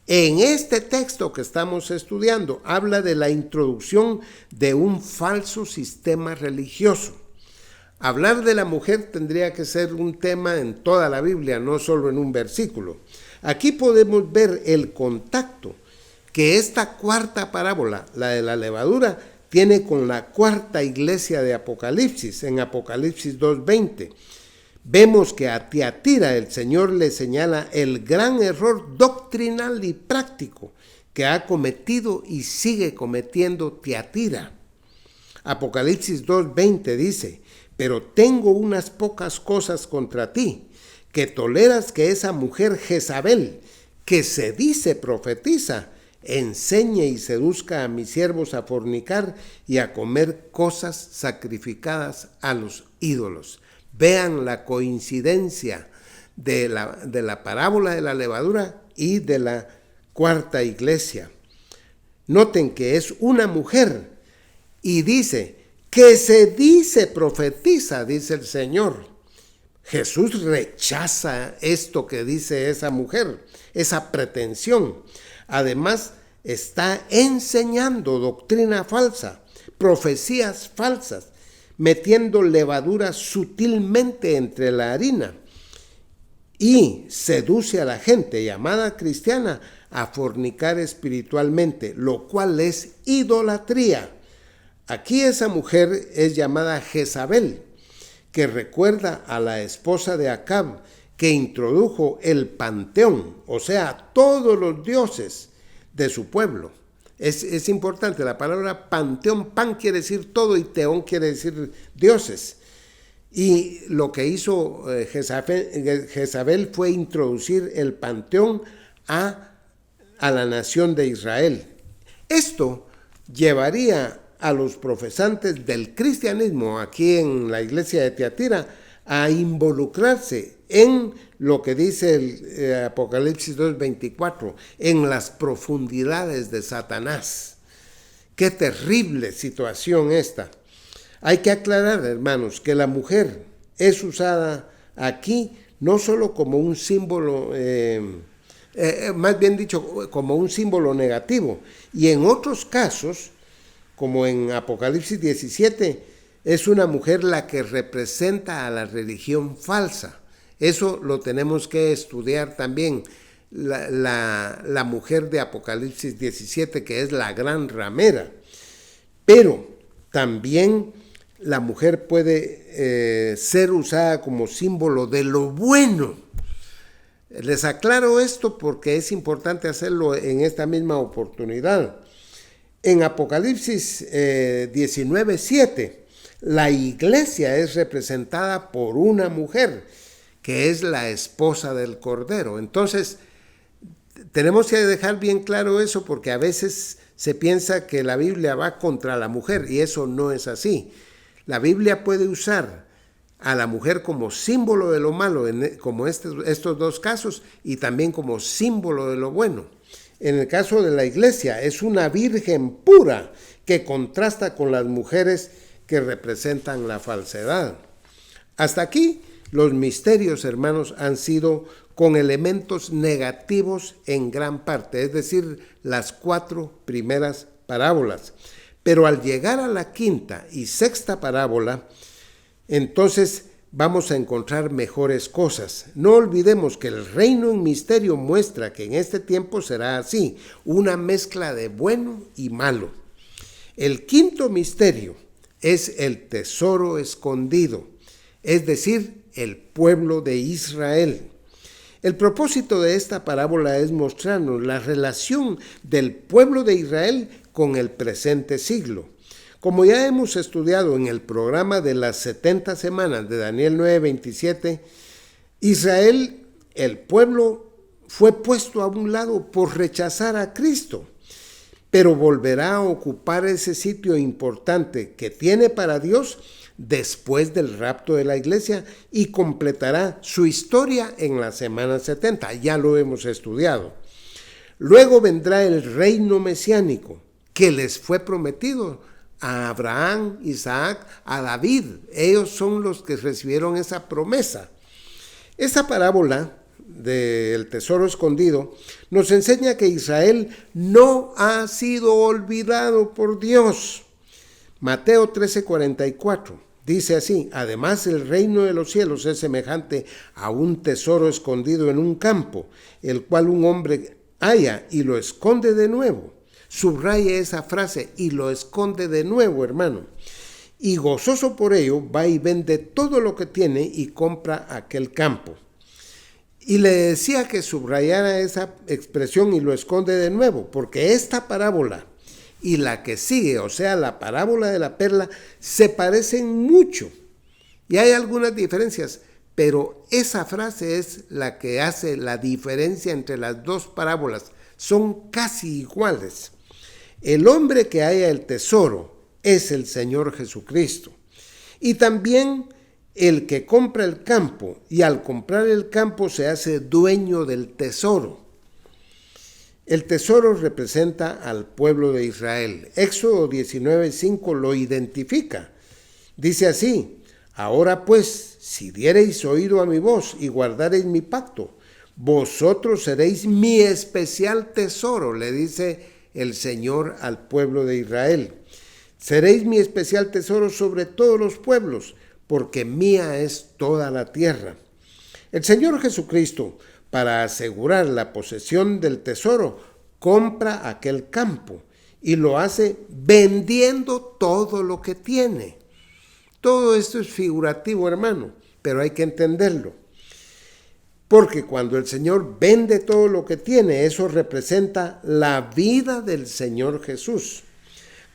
En este texto que estamos estudiando, habla de la introducción de un falso sistema religioso. Hablar de la mujer tendría que ser un tema en toda la Biblia, no solo en un versículo. Aquí podemos ver el contacto que esta cuarta parábola, la de la levadura, tiene con la cuarta iglesia de Apocalipsis, en Apocalipsis 2:20. Vemos que a Tiatira el Señor le señala el gran error doctrinal y práctico que ha cometido y sigue cometiendo Tiatira. Apocalipsis 2:20 dice: pero tengo unas pocas cosas contra ti, que toleras que esa mujer Jezabel, que se dice profetiza, enseñe y seduzca a mis siervos a fornicar y a comer cosas sacrificadas a los ídolos. Vean la coincidencia de la parábola de la levadura y de la cuarta iglesia. Noten que es una mujer y dice que se dice profetiza, dice el Señor. Jesús rechaza esto que dice esa mujer, esa pretensión. Además, está enseñando doctrina falsa, profecías falsas, metiendo levadura sutilmente entre la harina y seduce a la gente llamada cristiana a fornicar espiritualmente, lo cual es idolatría. Aquí esa mujer es llamada Jezabel, que recuerda a la esposa de Acab, que introdujo el panteón, o sea, todos los dioses de su pueblo. Es importante, la palabra panteón, pan quiere decir todo y teón quiere decir dioses. Y lo que hizo Jezabel fue introducir el panteón a la nación de Israel. Esto llevaría a los profesantes del cristianismo aquí en la iglesia de Tiatira a involucrarse en lo que dice el Apocalipsis 2:24, en las profundidades de Satanás. Qué terrible situación esta. Hay que aclarar, hermanos, que la mujer es usada aquí no solo como un símbolo, más bien dicho, como un símbolo negativo, y en otros casos, como en Apocalipsis 17, es una mujer la que representa a la religión falsa. Eso lo tenemos que estudiar también. La mujer de Apocalipsis 17, que es la gran ramera. Pero también la mujer puede ser usada como símbolo de lo bueno. Les aclaro esto porque es importante hacerlo en esta misma oportunidad. En Apocalipsis 19:7, la iglesia es representada por una mujer, que es la esposa del Cordero. Entonces, tenemos que dejar bien claro eso porque a veces se piensa que la Biblia va contra la mujer y eso no es así. La Biblia puede usar a la mujer como símbolo de lo malo, como estos dos casos, y también como símbolo de lo bueno. En el caso de la iglesia, es una virgen pura que contrasta con las mujeres que representan la falsedad. Hasta aquí, los misterios, hermanos, han sido con elementos negativos en gran parte, es decir, las 4 primeras parábolas. Pero al llegar a la 5ª y 6ª parábola, entonces vamos a encontrar mejores cosas. No olvidemos que el reino en misterio muestra que en este tiempo será así, una mezcla de bueno y malo. El 5.º misterio es el tesoro escondido, es decir, el pueblo de Israel. El propósito de esta parábola es mostrarnos la relación del pueblo de Israel con el presente siglo. Como ya hemos estudiado en el programa de las 70 semanas de Daniel 9:27, Israel, el pueblo, fue puesto a un lado por rechazar a Cristo, pero volverá a ocupar ese sitio importante que tiene para Dios después del rapto de la iglesia y completará su historia en la semana 70. Ya lo hemos estudiado. Luego vendrá el reino mesiánico que les fue prometido a Abraham, Isaac, a David. Ellos son los que recibieron esa promesa. Esa parábola del tesoro escondido nos enseña que Israel no ha sido olvidado por Dios. Mateo 13:44 dice así: además el reino de los cielos es semejante a un tesoro escondido en un campo, el cual un hombre halla y lo esconde de nuevo. Subraye esa frase, y lo esconde de nuevo, hermano. Y gozoso por ello, va y vende todo lo que tiene y compra aquel campo. Y le decía que subrayara esa expresión, y lo esconde de nuevo, porque esta parábola y la que sigue, o sea, la parábola de la perla, se parecen mucho. Y hay algunas diferencias, pero esa frase es la que hace la diferencia entre las dos parábolas. Son casi iguales. El hombre que halla el tesoro es el Señor Jesucristo. Y también el que compra el campo, y al comprar el campo se hace dueño del tesoro. El tesoro representa al pueblo de Israel. Éxodo 19:5 lo identifica. Dice así: ahora pues, si diereis oído a mi voz y guardareis mi pacto, vosotros seréis mi especial tesoro, le dice el Señor al pueblo de Israel. Seréis mi especial tesoro sobre todos los pueblos, porque mía es toda la tierra. El Señor Jesucristo, para asegurar la posesión del tesoro, compra aquel campo y lo hace vendiendo todo lo que tiene. Todo esto es figurativo, hermano, pero hay que entenderlo. Porque cuando el Señor vende todo lo que tiene, eso representa la vida del Señor Jesús.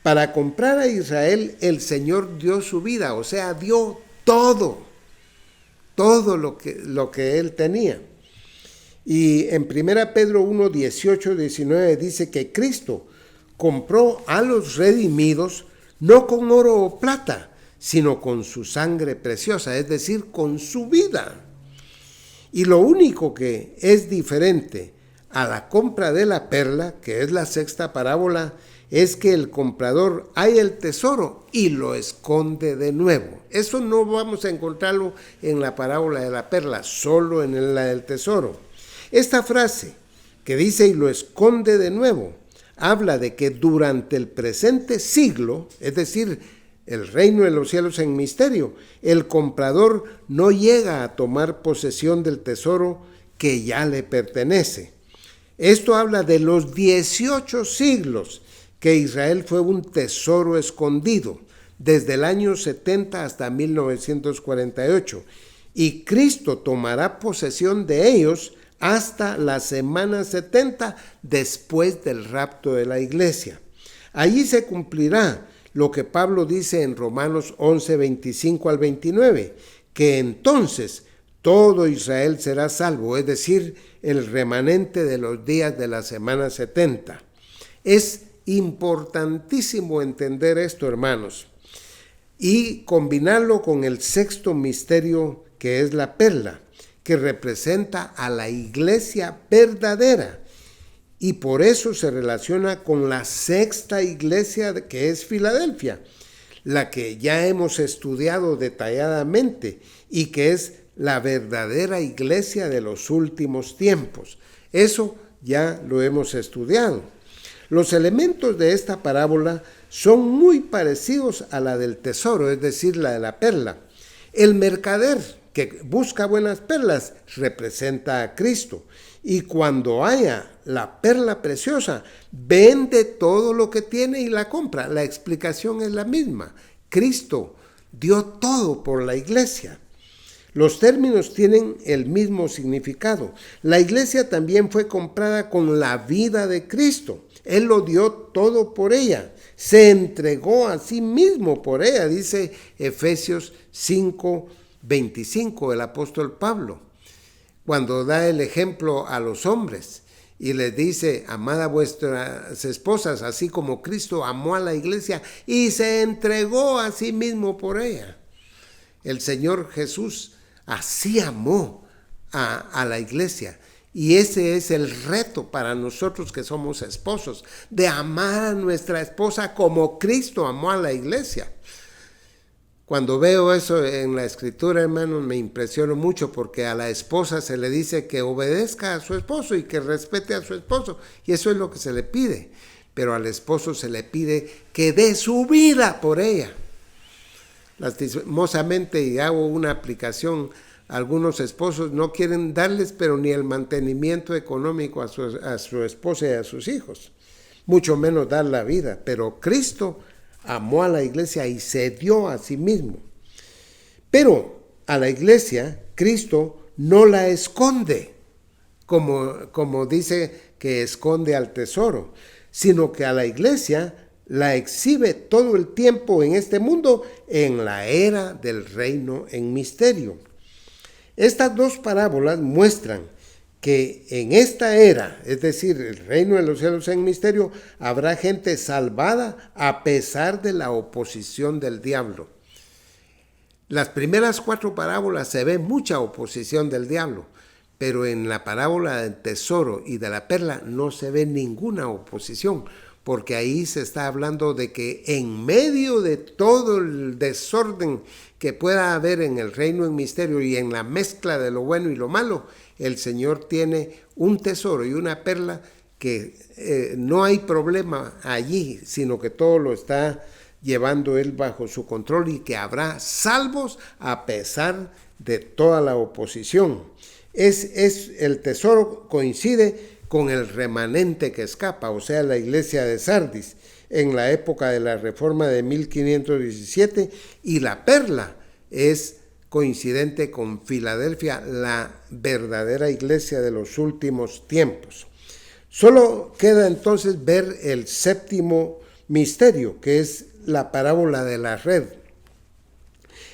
Para comprar a Israel, el Señor dio su vida, o sea, dio todo lo que Él tenía. Y en 1 Pedro 1, 18, 19 dice que Cristo compró a los redimidos no con oro o plata, sino con su sangre preciosa, es decir, con su vida. Y lo único que es diferente a la compra de la perla, que es la 6ª parábola, es que el comprador halla el tesoro y lo esconde de nuevo. Eso no vamos a encontrarlo en la parábola de la perla, solo en la del tesoro. Esta frase que dice y lo esconde de nuevo, habla de que durante el presente siglo, es decir, el reino de los cielos en misterio, el comprador no llega a tomar posesión del tesoro que ya le pertenece. Esto habla de los 18 siglos que Israel fue un tesoro escondido, desde el año 70 hasta 1948, y Cristo tomará posesión de ellos hasta la semana 70 después del rapto de la iglesia. Allí se cumplirá lo que Pablo dice en Romanos 11, 25 al 29, que entonces todo Israel será salvo, es decir, el remanente de los días de la semana 70. Es importantísimo entender esto, hermanos, y combinarlo con el 6º misterio, que es la perla, que representa a la iglesia verdadera, y por eso se relaciona con la sexta iglesia, que es Filadelfia, la que ya hemos estudiado detalladamente y que es la verdadera iglesia de los últimos tiempos. Eso ya lo hemos estudiado. Los elementos de esta parábola son muy parecidos a la del tesoro, es decir, la de la perla. El mercader que busca buenas perlas representa a Cristo, y cuando haya la perla preciosa, vende todo lo que tiene y la compra. La explicación es la misma. Cristo dio todo por la iglesia. Los términos tienen el mismo significado. La iglesia también fue comprada con la vida de Cristo. Él lo dio todo por ella. Se entregó a sí mismo por ella, dice Efesios 5:25, el apóstol Pablo, cuando da el ejemplo a los hombres y les dice: amad a vuestras esposas, así como Cristo amó a la iglesia y se entregó a sí mismo por ella. El Señor Jesús así amó a la iglesia. Y ese es el reto para nosotros que somos esposos, de amar a nuestra esposa como Cristo amó a la iglesia. Cuando veo eso en la escritura, hermanos, me impresiono mucho, porque a la esposa se le dice que obedezca a su esposo y que respete a su esposo, y eso es lo que se le pide. Pero al esposo se le pide que dé su vida por ella. Lastimosamente, y hago una aplicación, algunos esposos no quieren darles pero ni el mantenimiento económico a su esposa y a sus hijos, mucho menos dar la vida. Pero Cristo amó a la iglesia y se dio a sí mismo. Pero a la iglesia Cristo no la esconde, como dice que esconde al tesoro, sino que a la iglesia la exhibe todo el tiempo en este mundo, en la era del reino en misterio. Estas dos parábolas muestran que en esta era, es decir, el reino de los cielos en misterio, habrá gente salvada a pesar de la oposición del diablo. Las primeras 4 parábolas se ve mucha oposición del diablo, pero en la parábola del tesoro y de la perla no se ve ninguna oposición, porque ahí se está hablando de que en medio de todo el desorden que pueda haber en el reino en misterio y en la mezcla de lo bueno y lo malo, el Señor tiene un tesoro y una perla que no hay problema allí, sino que todo lo está llevando Él bajo su control, y que habrá salvos a pesar de toda la oposición. El tesoro coincide con el remanente que escapa, o sea, la iglesia de Sardis, en la época de la Reforma de 1517, y la perla es coincidente con Filadelfia, la verdadera iglesia de los últimos tiempos. Solo queda entonces ver el séptimo misterio, que es la parábola de la red.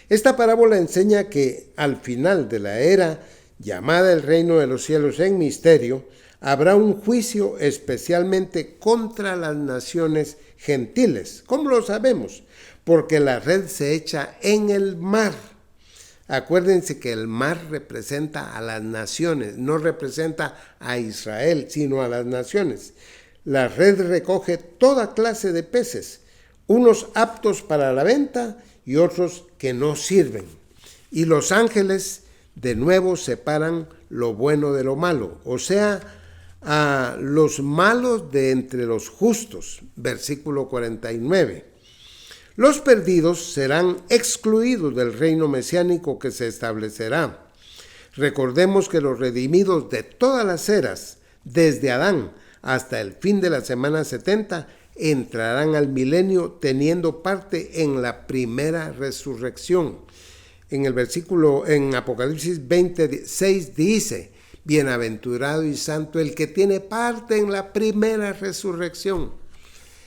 Esta parábola enseña que al final de la era llamada el reino de los cielos en misterio, habrá un juicio especialmente contra las naciones gentiles. ¿Cómo lo sabemos? Porque la red se echa en el mar. Acuérdense que el mar representa a las naciones, no representa a Israel, sino a las naciones. La red recoge toda clase de peces, unos aptos para la venta y otros que no sirven. Y los ángeles de nuevo separan lo bueno de lo malo, o sea, a los malos de entre los justos. Versículo 49. Los perdidos serán excluidos del reino mesiánico que se establecerá. Recordemos que los redimidos de todas las eras, desde Adán hasta el fin de la semana 70, entrarán al milenio teniendo parte en la primera resurrección. En Apocalipsis 26 dice: bienaventurado y santo el que tiene parte en la primera resurrección.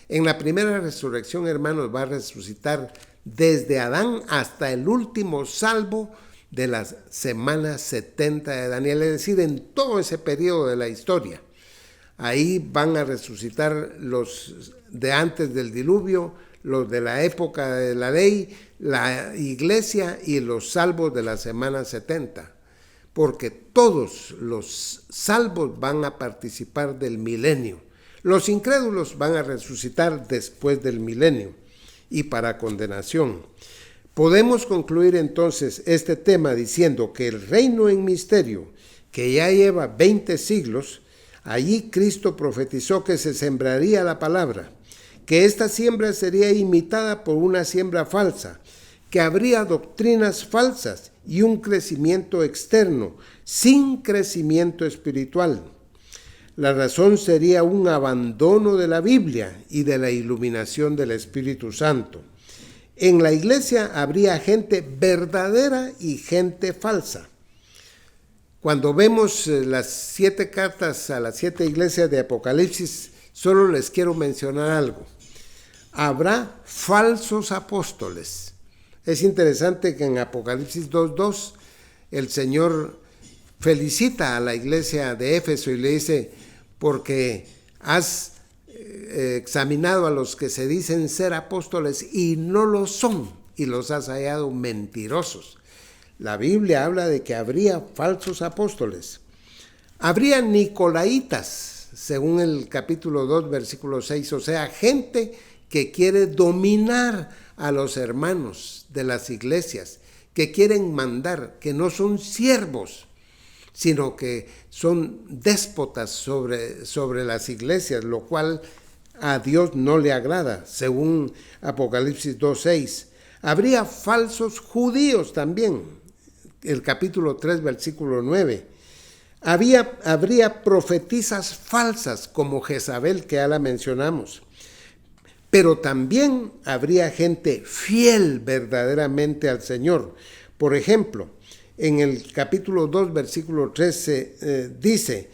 En la primera resurrección, hermanos, va a resucitar desde Adán hasta el último salvo de las semanas 70 de Daniel, es decir, en todo ese periodo de la historia. Ahí van a resucitar los de antes del diluvio, los de la época de la ley, la iglesia y los salvos de la semana 70. porque todos los salvos van a participar del milenio. Los incrédulos van a resucitar después del milenio y para condenación. Podemos concluir entonces este tema diciendo que el reino en misterio, que ya lleva 20 siglos, allí Cristo profetizó que se sembraría la palabra, que esta siembra sería imitada por una siembra falsa, que habría doctrinas falsas y un crecimiento externo, sin crecimiento espiritual. La razón sería un abandono de la Biblia y de la iluminación del Espíritu Santo. En la iglesia habría gente verdadera y gente falsa. Cuando vemos las 7 cartas a las 7 iglesias de Apocalipsis, solo les quiero mencionar algo. Habrá falsos apóstoles. Es interesante que en Apocalipsis 2:2 el Señor felicita a la iglesia de Éfeso y le dice, porque has examinado a los que se dicen ser apóstoles y no lo son, y los has hallado mentirosos. La Biblia habla de que habría falsos apóstoles. Habría nicolaitas, según el capítulo 2, versículo 6, o sea, gente que quiere dominar a los hermanos de las iglesias, que quieren mandar, que no son siervos, sino que son déspotas sobre las iglesias, lo cual a Dios no le agrada, según Apocalipsis 2:6. Habría falsos judíos también, el capítulo 3, versículo 9. Habría profetisas falsas como Jezabel, que ya la mencionamos. Pero también habría gente fiel verdaderamente al Señor. Por ejemplo, en el capítulo 2, versículo 13, dice,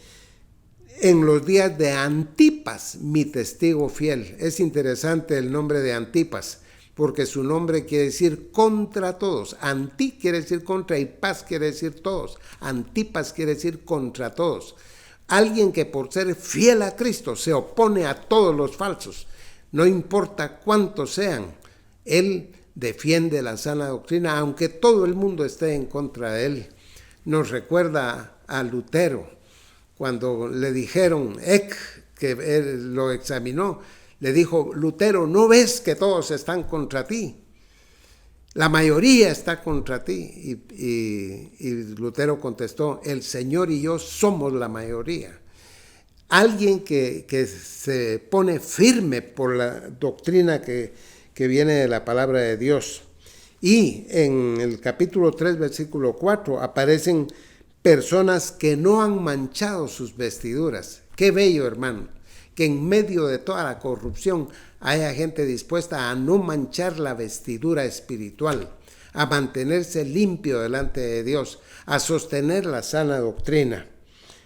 en los días de Antipas, mi testigo fiel. Es interesante el nombre de Antipas, porque su nombre quiere decir contra todos. Anti quiere decir contra y pas quiere decir todos. Antipas quiere decir contra todos. Alguien que por ser fiel a Cristo se opone a todos los falsos. No importa cuántos sean, él defiende la sana doctrina, aunque todo el mundo esté en contra de él. Nos recuerda a Lutero, cuando le dijeron, que él lo examinó, le dijo, Lutero, ¿no ves que todos están contra ti? La mayoría está contra ti. Y Lutero contestó, el Señor y yo somos la mayoría. Alguien que se pone firme por la doctrina que viene de la palabra de Dios. Y en el capítulo 3, versículo 4, aparecen personas que no han manchado sus vestiduras. Qué bello, hermano, que en medio de toda la corrupción haya gente dispuesta a no manchar la vestidura espiritual, a mantenerse limpio delante de Dios, a sostener la sana doctrina.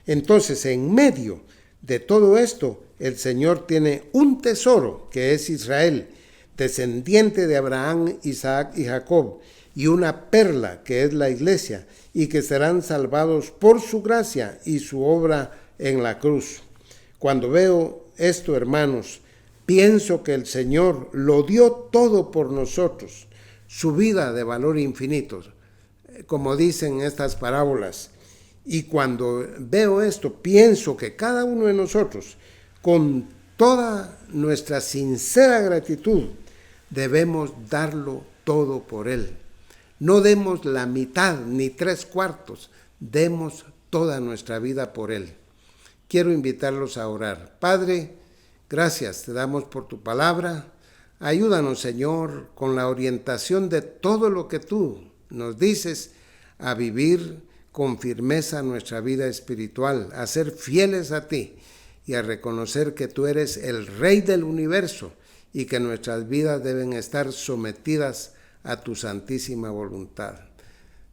Entonces, en medio de todo esto, el Señor tiene un tesoro, que es Israel, descendiente de Abraham, Isaac y Jacob, y una perla, que es la iglesia, y que serán salvados por su gracia y su obra en la cruz. Cuando veo esto, hermanos, pienso que el Señor lo dio todo por nosotros, su vida de valor infinito, como dicen estas parábolas. Y cuando veo esto, pienso que cada uno de nosotros, con toda nuestra sincera gratitud, debemos darlo todo por Él. No demos la mitad ni 3/4, demos toda nuestra vida por Él. Quiero invitarlos a orar. Padre, gracias te damos por tu palabra. Ayúdanos, Señor, con la orientación de todo lo que tú nos dices, a vivir con firmeza nuestra vida espiritual, a ser fieles a ti y a reconocer que tú eres el Rey del universo y que nuestras vidas deben estar sometidas a tu santísima voluntad.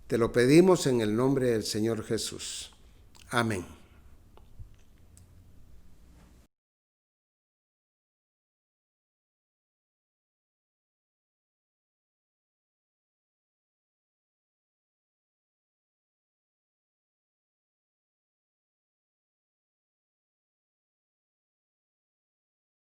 Te lo pedimos en el nombre del Señor Jesús. Amén.